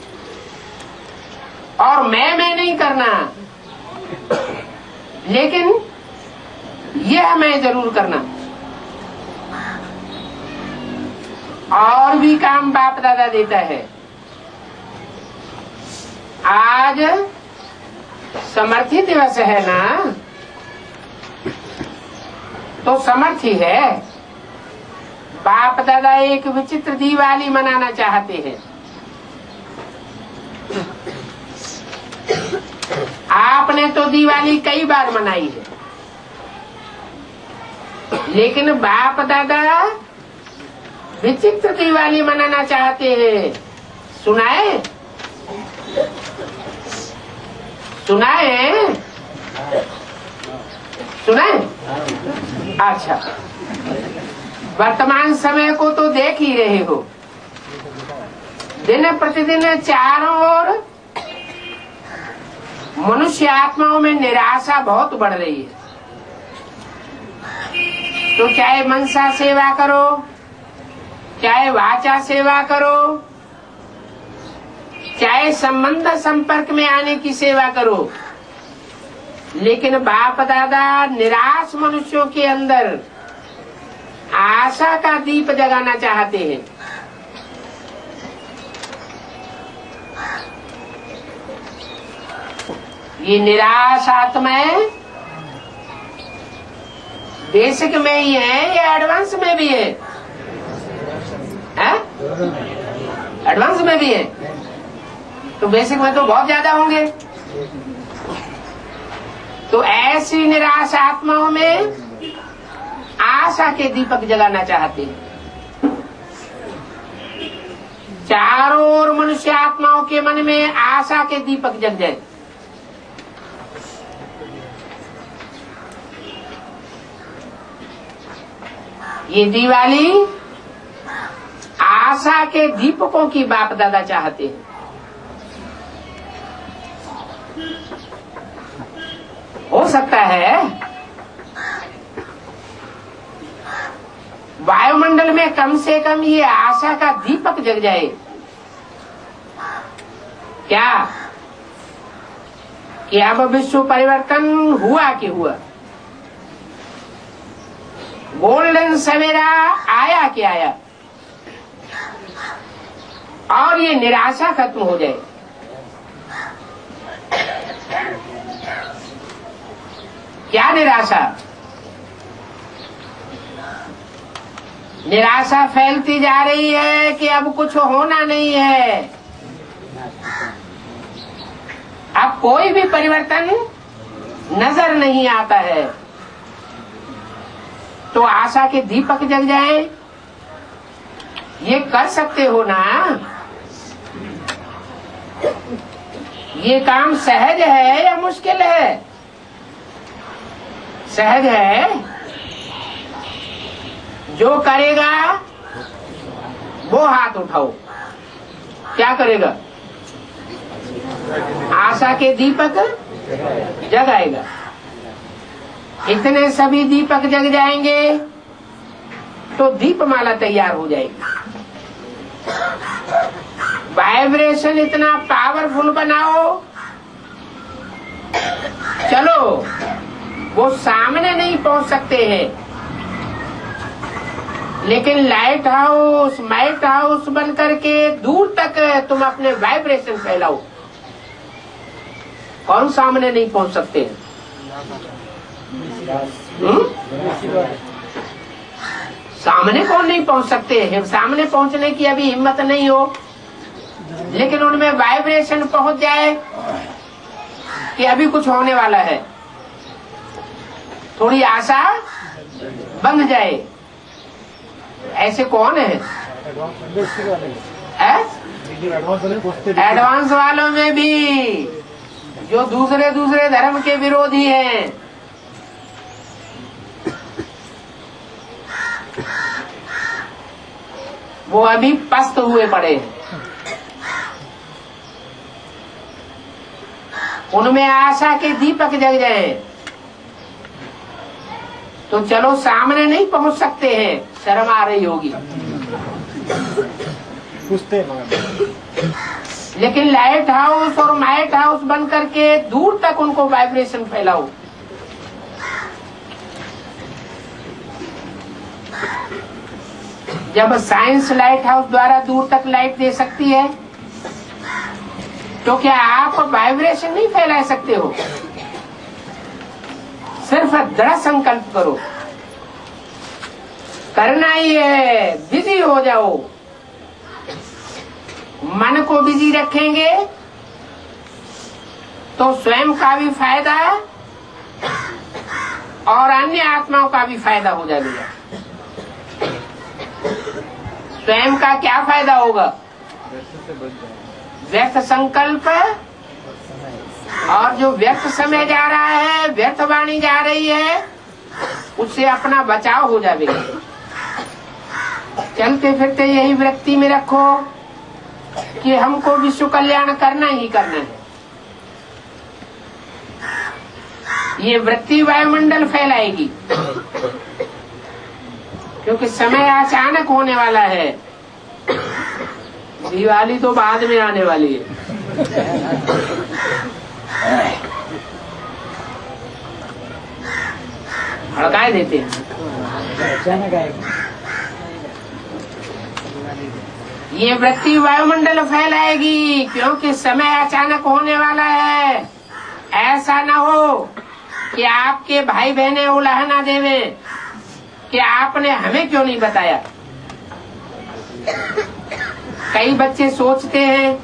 और मैं नहीं करना, लेकिन यह मैं जरूर करना। और भी काम बाप दादा देता है। आज समर्थी दिवस है ना, तो समर्थी है। बाप दादा एक विचित्र दिवाली मनाना चाहते हैं। आपने तो दिवाली कई बार मनाई है, लेकिन बाप दादा विचित्र दिवाली मनाना चाहते हैं। सुनाए? सुनाए? सुनाए? अच्छा, वर्तमान समय को तो देख ही रहे हो। दिन प्रतिदिन चारों ओर मनुष्य आत्माओं में निराशा बहुत बढ़ रही है। तो चाहे मनसा सेवा करो, चाहे वाचा सेवा करो, चाहे संबंध संपर्क में आने की सेवा करो, लेकिन बाप दादा निराश मनुष्यों के अंदर आशा का दीप जगाना चाहते हैं। ये निराश आत्माएं बेसिक में ही है या एडवांस में भी है? एडवांस में भी है, तो बेसिक में तो बहुत ज्यादा होंगे। तो ऐसी निराश आत्माओं में आशा के दीपक जगाना चाहते हैं। चारों ओर मनुष्य आत्माओं के मन में आशा के दीपक जग जाए। ये दिवाली आशा के दीपकों की बाप दादा चाहते हैं। हो सकता है वायुमंडल में कम से कम ये आशा का दीपक जग जाए। क्या कि अब विश्व परिवर्तन हुआ कि हुआ, गोल्डन सवेरा आया कि आया, और ये निराशा खत्म हो जाए। क्या निराशा? निराशा फैलती जा रही है कि अब कुछ होना नहीं है, अब कोई भी परिवर्तन नजर नहीं आता है। तो आशा के दीपक जग जाए, ये कर सकते हो ना? ये काम सहज है या मुश्किल है? सहज है। जो करेगा वो हाथ उठाओ। क्या करेगा? आशा के दीपक जगाएगा। इतने सभी दीपक जग जाएंगे तो दीपमाला तैयार हो जाएगी। वाइब्रेशन इतना पावरफुल बनाओ, चलो वो सामने नहीं पहुंच सकते हैं, लेकिन लाइट हाउस माइट हाउस बन करके दूर तक तुम अपने वाइब्रेशन फैलाओ। कौन सामने नहीं पहुंच सकते हैं? सामने कौन नहीं पहुंच सकते हैं? सामने पहुंचने की अभी हिम्मत नहीं हो, लेकिन उनमें वाइब्रेशन पहुंच जाए कि अभी कुछ होने वाला है, थोड़ी आशा बन जाए। ऐसे कौन है? एडवांस वालों में भी जो दूसरे दूसरे धर्म के विरोधी हैं, वो अभी पस्त हुए पड़े हैं। उनमें आशा के दीपक जग जाए तो चलो सामने नहीं पहुंच सकते हैं, शर्म आ रही होगी, लेकिन लाइट हाउस और माइट हाउस बन करके दूर तक उनको वाइब्रेशन फैलाओ। जब साइंस लाइट हाउस द्वारा दूर तक लाइट दे सकती है, तो क्या आप वाइब्रेशन नहीं फैला सकते हो? सिर्फ दृढ़ संकल्प करो, करना ही है, बिजी हो जाओ। मन को बिजी रखेंगे तो स्वयं का भी फायदा और अन्य आत्माओं का भी फायदा हो जाएगा। स्वयं का क्या फायदा होगा? व्यर्थ संकल्प और जो व्यर्थ समय जा रहा है, व्यर्थ वाणी जा रही है, उससे अपना बचाव हो जाएगा। चलते फिरते यही वृत्ति में रखो कि हमको विश्व कल्याण करना ही करना है। ये वृत्ति वायुमंडल फैलाएगी, क्योंकि समय अचानक होने वाला है। दिवाली तो बाद में आने वाली है। भड़का देते हैं। अचानक आएगी। ये वृत्ति वायुमंडल फैलाएगी, क्योंकि समय अचानक होने वाला है। ऐसा न हो कि आपके भाई बहने उलाहना देवे कि आपने हमें क्यों नहीं बताया। कई बच्चे सोचते हैं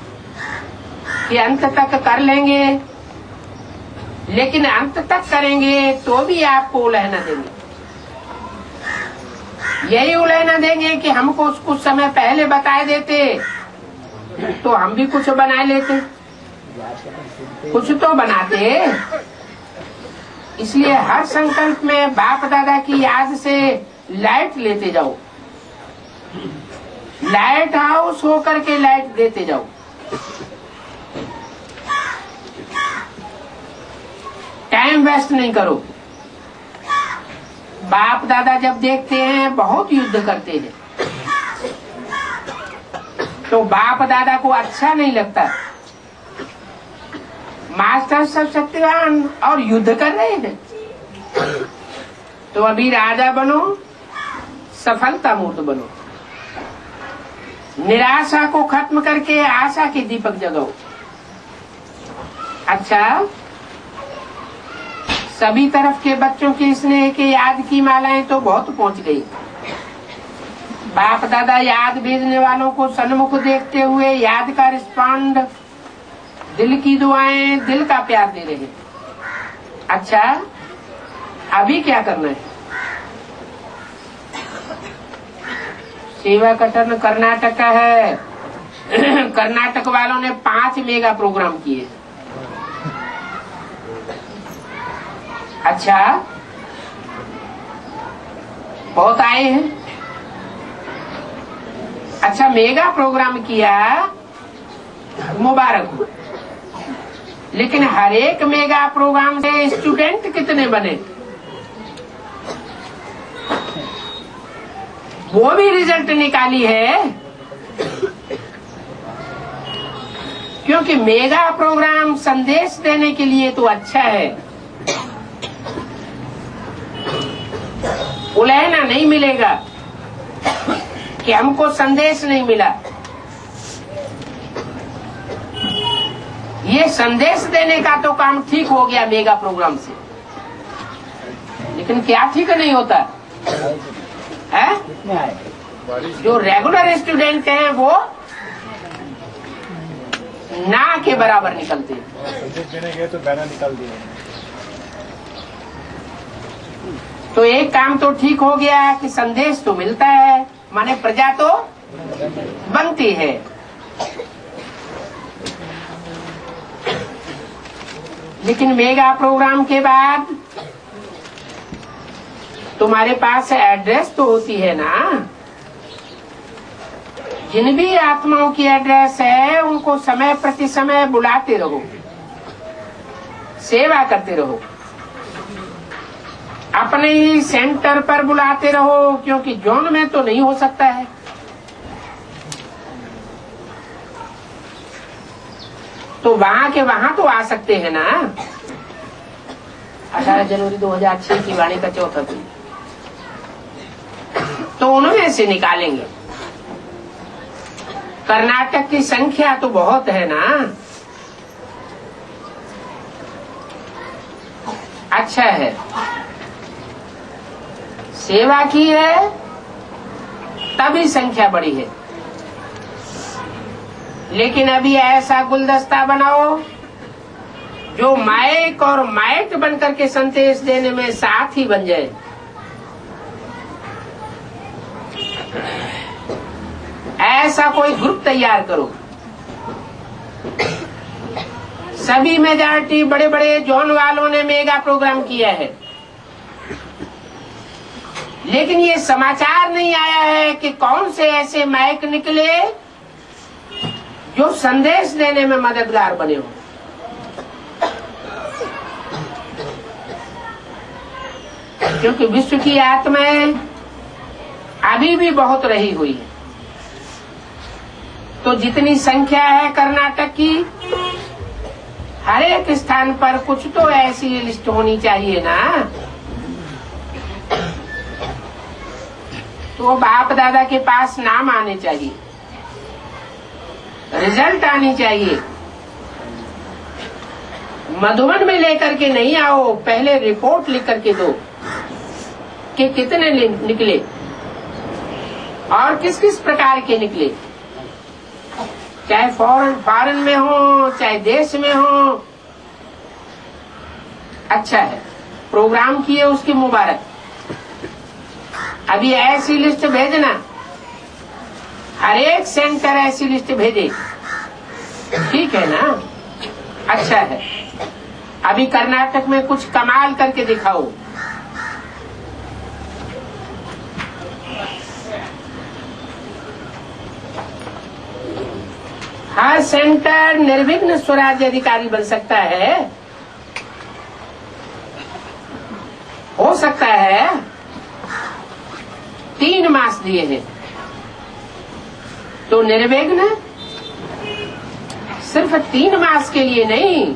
कि अंत तक कर लेंगे, लेकिन अंत तक करेंगे तो भी आपको उलाहना देंगे। यही उलाहना देंगे कि हमको कुछ समय पहले बता देते तो हम भी कुछ बना लेते, कुछ तो बनाते। इसलिए हर संकल्प में बाप दादा की याद से लाइट लेते जाओ, लाइट हाउस होकर के लाइट देते जाओ। टाइम वेस्ट नहीं करो। बाप दादा जब देखते हैं बहुत युद्ध करते हैं, तो बाप दादा को अच्छा नहीं लगता। मास्टर सब शक्तिवान और युद्ध कर रहे हैं, तो अभी राजा बनो, सफलता मूर्त बनो। निराशा को खत्म करके आशा के दीपक जगाओ। अच्छा, सभी तरफ के बच्चों के स्नेह के याद की मालाएं तो बहुत पहुंच गई। बाप दादा याद भेजने वालों को सन्मुख देखते हुए याद का रिस्पॉन्ड, दिल की दुआएं, दिल का प्यार दे रहे हैं। अच्छा, अभी क्या करना है? सेवा का टर्न कर्नाटक का है। कर्नाटक वालों ने 5 मेगा प्रोग्राम किए। अच्छा, बहुत आए हैं। अच्छा, मेगा प्रोग्राम किया, मुबारक हो। लेकिन हर एक मेगा प्रोग्राम से स्टूडेंट कितने बने, वो भी रिजल्ट निकाली है। क्योंकि मेगा प्रोग्राम संदेश देने के लिए तो अच्छा है, उलहना नहीं मिलेगा कि हमको संदेश नहीं मिला। ये संदेश देने का तो काम ठीक हो गया मेगा प्रोग्राम से, लेकिन क्या ठीक नहीं होता है? कितने आए? जो रेगुलर स्टूडेंट हैं वो ना के बराबर निकलते हैं। संदेश देने गए तो बैनर निकाल दिए। तो एक काम तो ठीक हो गया कि संदेश तो मिलता है, माने प्रजा तो बनती है। लेकिन मेगा प्रोग्राम के बाद तुम्हारे पास एड्रेस तो होती है ना। जिन भी आत्माओं की एड्रेस है उनको समय प्रति समय बुलाते रहो, सेवा करते रहो। अपने ही सेंटर पर बुलाते रहो, क्योंकि जोन में तो नहीं हो सकता है। तो वहां के वहां तो आ सकते हैं ना। 18 जनवरी 2006 की वाणी का चौथा दिन, तो उनमें से निकालेंगे। कर्नाटक की संख्या तो बहुत है ना। अच्छा है, सेवा की है तभी संख्या बढ़ी है। लेकिन अभी ऐसा गुलदस्ता बनाओ जो माइक और माइट बनकर के संदेश देने में साथ ही बन जाए। ऐसा कोई ग्रुप तैयार करो। सभी मेजॉरिटी बड़े बड़े जोन वालों ने मेगा प्रोग्राम किया है, लेकिन ये समाचार नहीं आया है कि कौन से ऐसे माइक निकले जो संदेश देने में मददगार बने हो। क्योंकि विश्व की आत्माएं अभी भी बहुत रही हुई है। तो जितनी संख्या है कर्नाटक की, हर एक स्थान पर कुछ तो ऐसी लिस्ट होनी चाहिए ना। तो बाप दादा के पास नाम आने चाहिए, रिजल्ट आनी चाहिए। मधुबन में लेकर के नहीं आओ, पहले रिपोर्ट लिख करके दो कि कितने निकले और किस किस प्रकार के निकले, चाहे फॉरेन में हो चाहे देश में हो। अच्छा है, प्रोग्राम किए उसकी मुबारक। अभी ऐसी लिस्ट भेजना, हर एक सेंटर ऐसी लिस्ट भेजे, ठीक है ना? अच्छा है। अभी कर्नाटक में कुछ कमाल करके दिखाओ। हर सेंटर निर्विघ्न स्वराज्य अधिकारी बन सकता है, हो सकता है। 3 मास दिए हैं तो निर्विघ्न सिर्फ 3 मास के लिए नहीं,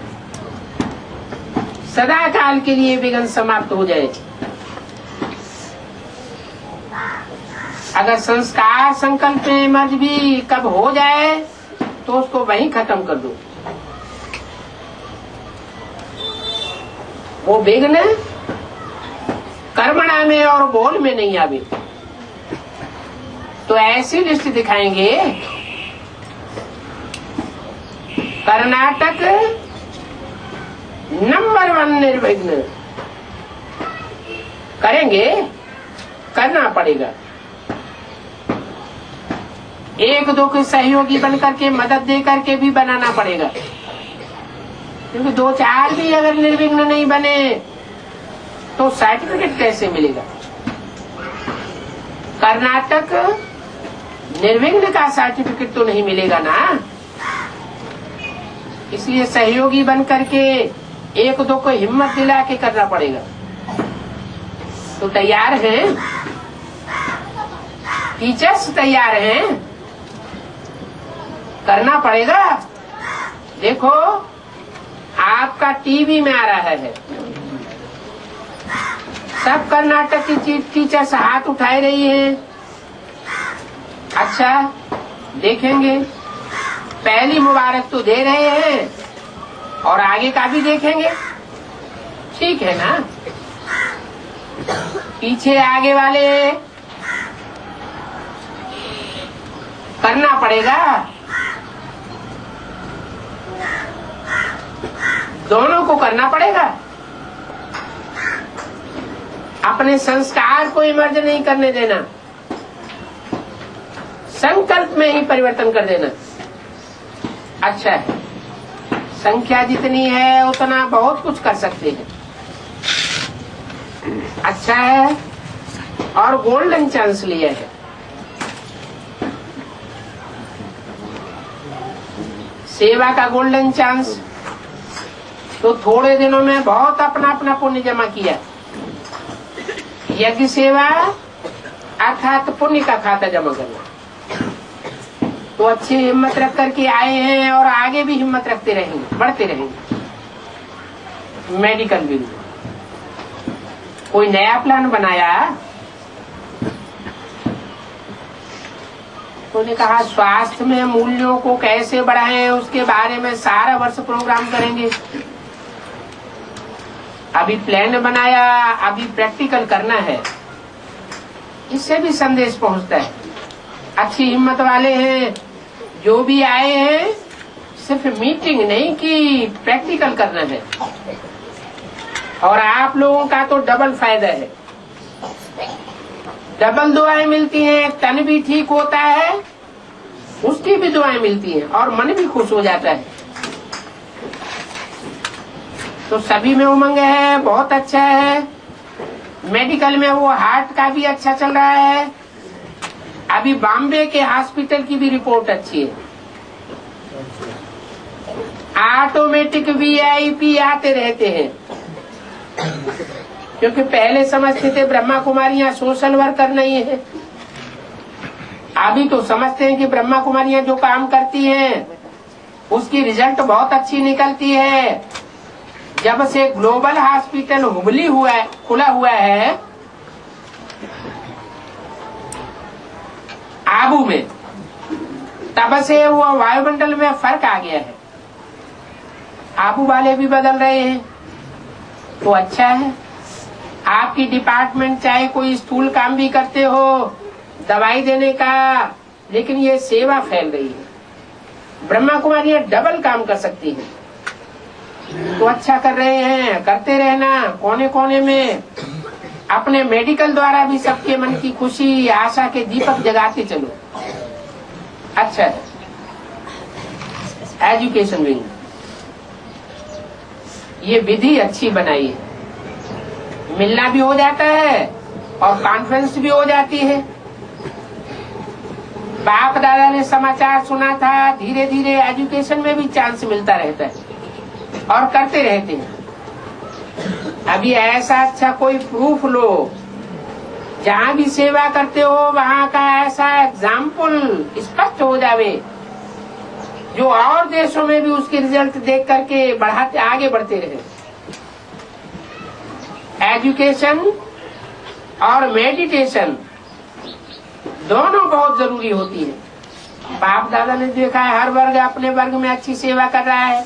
सदा काल के लिए विघ्न समाप्त हो जाए। अगर संस्कार संकल्प में मर्ज भी कब हो जाए तो उसको वहीं खत्म कर दो। वो विघ्न कर्मणा में और बोल में नहीं आवे। तो ऐसी लिस्ट दिखाएंगे, कर्नाटक नंबर 1 निर्विघ्न करेंगे, करना पड़ेगा। 1-2 के सहयोगी बनकर के मदद दे करके भी बनाना पड़ेगा, क्योंकि 2-4 भी अगर निर्विघ्न नहीं बने तो सर्टिफिकेट कैसे मिलेगा? कर्नाटक निर्विघ्न का सर्टिफिकेट तो नहीं मिलेगा ना। इसलिए सहयोगी बन करके 1-2 को हिम्मत दिला के करना पड़ेगा। तो तैयार हैं? टीचर्स तैयार हैं? करना पड़ेगा। देखो आपका टीवी में आ रहा है, सब कर्नाटक की टीचर्स हाथ उठाए रही हैं। अच्छा, देखेंगे। पहली मुबारक तो दे रहे हैं और आगे का भी देखेंगे, ठीक है ना? पीछे आगे वाले करना पड़ेगा, दोनों को करना पड़ेगा। अपने संस्कार को इमर्ज नहीं करने देना, संकल्प में ही परिवर्तन कर देना। अच्छा है, संख्या जितनी है उतना बहुत कुछ कर सकते हैं। अच्छा है, और गोल्डन चांस लिया है। सेवा का गोल्डन चांस, तो थोड़े दिनों में बहुत अपना अपना पुण्य जमा किया। यज्ञ सेवा अर्थात पुण्य का खाता जमा करना। तो अच्छी हिम्मत रख करके आए हैं और आगे भी हिम्मत रखते रहेंगे, बढ़ते रहेंगे। मेडिकल भी कोई नया प्लान बनाया, उन्होंने कहा स्वास्थ्य में मूल्यों को कैसे बढ़ाएं उसके बारे में सारा वर्ष प्रोग्राम करेंगे। अभी प्लान बनाया, अभी प्रैक्टिकल करना है। इससे भी संदेश पहुंचता है। अच्छी हिम्मत वाले हैं, जो भी आए हैं सिर्फ मीटिंग नहीं की, प्रैक्टिकल करना है। और आप लोगों का तो डबल फायदा है, डबल दुआएं मिलती हैं। तन भी ठीक होता है, उसकी भी दुआएं मिलती हैं और मन भी खुश हो जाता है। तो सभी में उमंग है, बहुत अच्छा है। मेडिकल में वो हार्ट का भी अच्छा चल रहा है। अभी बॉम्बे के हॉस्पिटल की भी रिपोर्ट अच्छी है। ऑटोमेटिक VIP आते रहते हैं, क्योंकि पहले समझते थे ब्रह्मा कुमारियां सोशल वर्कर नहीं है। अभी तो समझते हैं कि ब्रह्मा कुमारियां जो काम करती हैं उसकी रिजल्ट बहुत अच्छी निकलती है। जब से ग्लोबल हॉस्पिटल हुबली खुला हुआ है आबू में, तब से वो वायुमंडल में फर्क आ गया है। आबू वाले भी बदल रहे हैं तो अच्छा है। आपकी डिपार्टमेंट चाहे कोई स्थूल काम भी करते हो दवाई देने का, लेकिन ये सेवा फैल रही है। ब्रह्मा कुमारियां डबल काम कर सकती हैं तो अच्छा कर रहे हैं, करते रहना। कोने कोने में अपने मेडिकल द्वारा भी सबके मन की खुशी आशा के दीपक जगाते चलो। अच्छा है। एजुकेशन विंग ये विधि अच्छी बनाई है, मिलना भी हो जाता है और कॉन्फ्रेंस भी हो जाती है। बाप दादा ने समाचार सुना था, धीरे धीरे एजुकेशन में भी चांस मिलता रहता है और करते रहते हैं। अभी ऐसा अच्छा कोई प्रूफ लो, जहाँ भी सेवा करते हो वहाँ का ऐसा एग्जाम्पल स्पष्ट हो जावे जो और देशों में भी उसके रिजल्ट देख करके बढ़ाते आगे बढ़ते रहे। एजुकेशन और मेडिटेशन दोनों बहुत जरूरी होती है। बाप दादा ने देखा है हर वर्ग अपने वर्ग में अच्छी सेवा कर रहा है,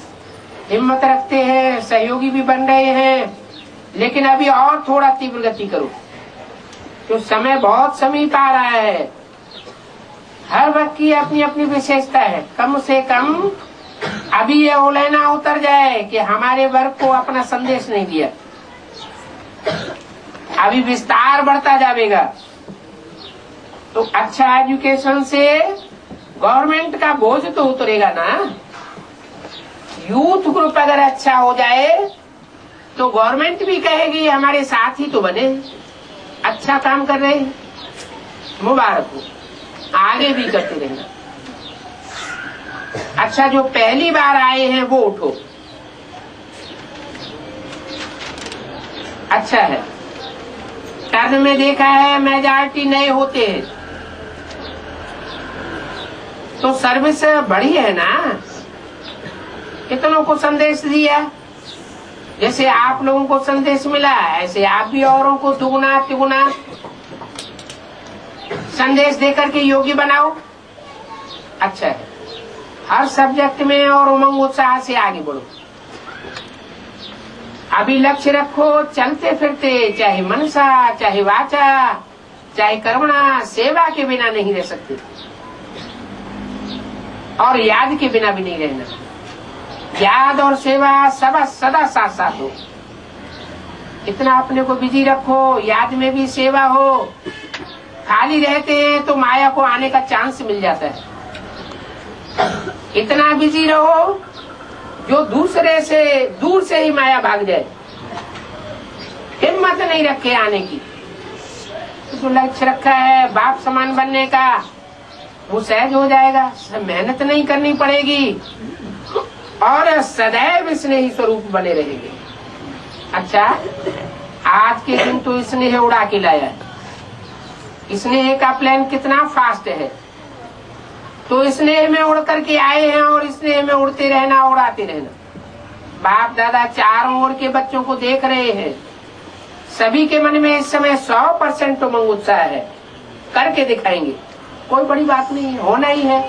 हिम्मत रखते हैं, सहयोगी भी बन रहे हैं। लेकिन अभी और थोड़ा तीव्र गति करो, तो समय बहुत समीप आ रहा है। हर वर्ग की अपनी अपनी विशेषता है। कम से कम अभी ये ओलेना उतर जाए कि हमारे वर्ग को अपना संदेश नहीं दिया। अभी विस्तार बढ़ता जाएगा तो अच्छा एजुकेशन से गवर्नमेंट का बोझ तो उतरेगा ना। यूथ ग्रुप अगर अच्छा हो जाए तो गवर्नमेंट भी कहेगी हमारे साथ ही तो बने, अच्छा काम कर रहे हैं, मुबारक हो, आगे भी करते रहना। अच्छा जो पहली बार आए हैं वो उठो, अच्छा है। टर्न में देखा है मेजॉरिटी नए होते हैं तो सर्विस बढ़ी है ना। कितनों को संदेश दिया, जैसे आप लोगों को संदेश मिला ऐसे आप भी औरों को दुगुना तिगुना संदेश देकर के योगी बनाओ। अच्छा है, हर सब्जेक्ट में और उमंग उत्साह से आगे बढ़ो। अभी लक्ष्य रखो, चलते फिरते चाहे मनसा चाहे वाचा चाहे कर्मणा सेवा के बिना नहीं रह सकते और याद के बिना भी नहीं रहना। याद और सेवा सब सदा साथ साथ हो। इतना अपने को बिजी रखो, याद में भी सेवा हो। खाली रहते हैं तो माया को आने का चांस मिल जाता है। इतना बिजी रहो जो दूसरे से दूर से ही माया भाग जाए, हिम्मत नहीं रखे आने की। तो लक्ष्य रखा है बाप समान बनने का, वो सहज हो जाएगा, मेहनत नहीं करनी पड़ेगी और सदैव स्नेही स्वरूप बने रहेंगे। अच्छा आज के दिन तो स्नेह उड़ा के लाया है। स्नेह का प्लान कितना फास्ट है, तो स्नेह में उड़ करके आए हैं और स्नेह में उड़ते रहना, उड़ाते रहना। बाप दादा चारों ओर के बच्चों को देख रहे हैं, सभी के मन में इस समय 100% उमंग उत्साह है। करके दिखाएंगे, कोई बड़ी बात नहीं है, होना ही है।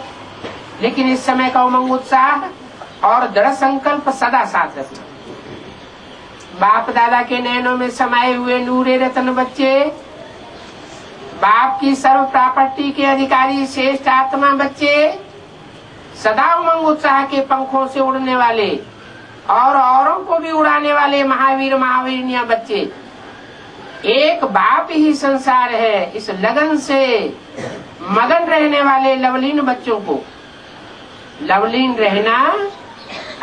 लेकिन इस समय का उमंग उत्साह और दृढ़ संकल्प सदा साथ रखना। बाप दादा के नैनों में समाये हुए नूरे रतन बच्चे, बाप की सर्व प्रॉपर्टी के अधिकारी श्रेष्ठ आत्मा बच्चे, सदा उमंग उत्साह के पंखों से उड़ने वाले और औरों को भी उड़ाने वाले महावीर महावीरियां बच्चे। एक बाप ही संसार है, इस लगन से मगन रहने वाले लवलीन बच्चों को लवलीन रहना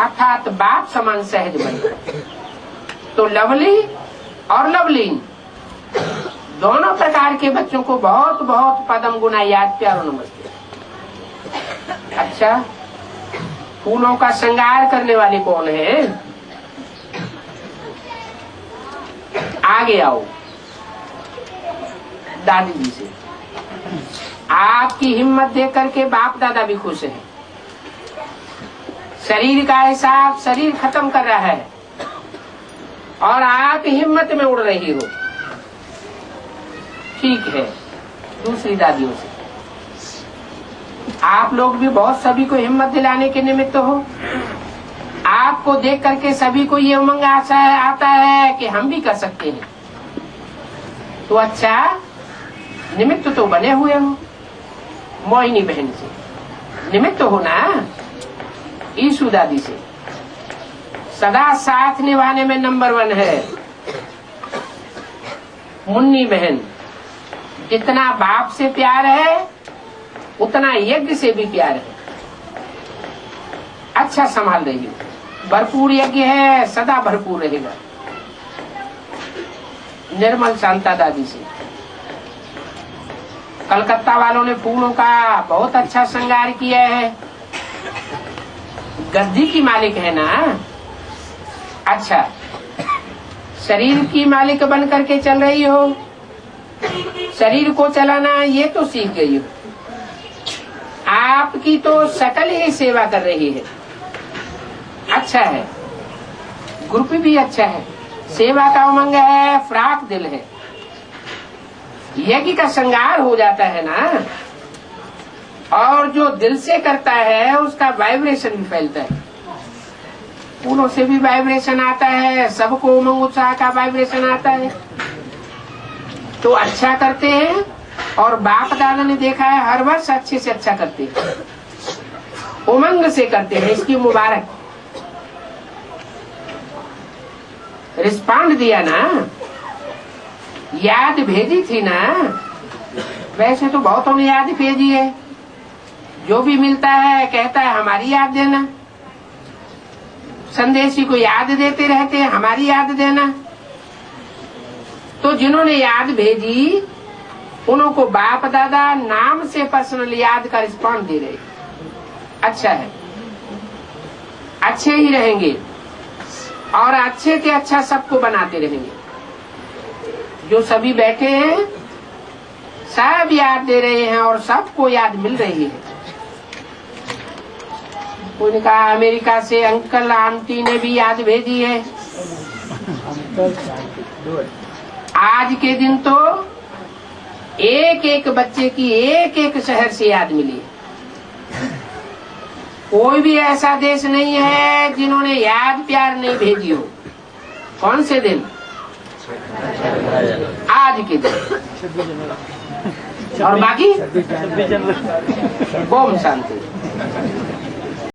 अर्थात बाप समान सहज बनना। तो लवली और लवलीन दोनों प्रकार के बच्चों को बहुत बहुत पदम गुना याद प्यारो नमस्ते। अच्छा फूलों का श्रृंगार करने वाले कौन है? आगे आओ दादी जी से आपकी हिम्मत देख करके बाप दादा भी खुश हैं। शरीर का हिसाब शरीर खत्म कर रहा है और आप हिम्मत में उड़ रही हो। ठीक है, दूसरी दादियों से आप लोग भी बहुत सभी को हिम्मत दिलाने के निमित्त हो। आपको देख करके सभी को ये उमंग आता है कि हम भी कर सकते हैं। तो अच्छा, निमित्त तो बने हुए हो। मोहिनी बहन से निमित्त हो ना, ईशु दादी से सदा साथ निभाने में नंबर 1 है। मुन्नी बहन, जितना बाप से प्यार है उतना यज्ञ से भी प्यार है। अच्छा संभाल रही हो। भरपूर यज्ञ है, सदा भरपूर रहेगा। निर्मल शांता दादी से कलकत्ता वालों ने फूलों का बहुत अच्छा श्रृंगार किया है। गद्दी की मालिक है ना। अच्छा, शरीर की मालिक बन करके चल रही हो। शरीर को चलाना ये तो सीख गई हो। आपकी तो सकल ही सेवा कर रही है। अच्छा है, ग्रुप भी अच्छा है, सेवा का उमंग है, फ्राक दिल है। यज्ञ का श्रृंगार हो जाता है ना, और जो दिल से करता है उसका वाइब्रेशन भी फैलता है। फूलों से भी वाइब्रेशन आता है, सबको उमंग उत्साह का वाइब्रेशन आता है। तो अच्छा करते हैं, और बाप दादा ने देखा है हर वर्ष अच्छे से अच्छा करते हैं, उमंग से करते हैं। इसकी मुबारक। रिस्पॉन्ड दिया ना, याद भेजी थी ना। वैसे तो बहुतों ने याद भेजी है। जो भी मिलता है कहता है हमारी याद देना। संदेशी को याद देते रहते हैं, हमारी याद देना। तो जिन्होंने याद भेजी उनको बाप दादा नाम से पर्सनल याद का रिस्पॉन्स दे रहे। अच्छा है, अच्छे ही रहेंगे और अच्छे के अच्छा सबको बनाते रहेंगे। जो सभी बैठे हैं सब याद दे रहे हैं और सबको याद मिल रही है। कोई ने कहा अमेरिका से अंकल आंटी ने भी याद भेजी है। आज के दिन तो एक एक बच्चे की एक एक शहर से याद मिली है। कोई भी ऐसा देश नहीं है जिन्होंने याद प्यार नहीं भेजी हो। कौन से दिन? आज के दिन। और बाकी ओम शांति।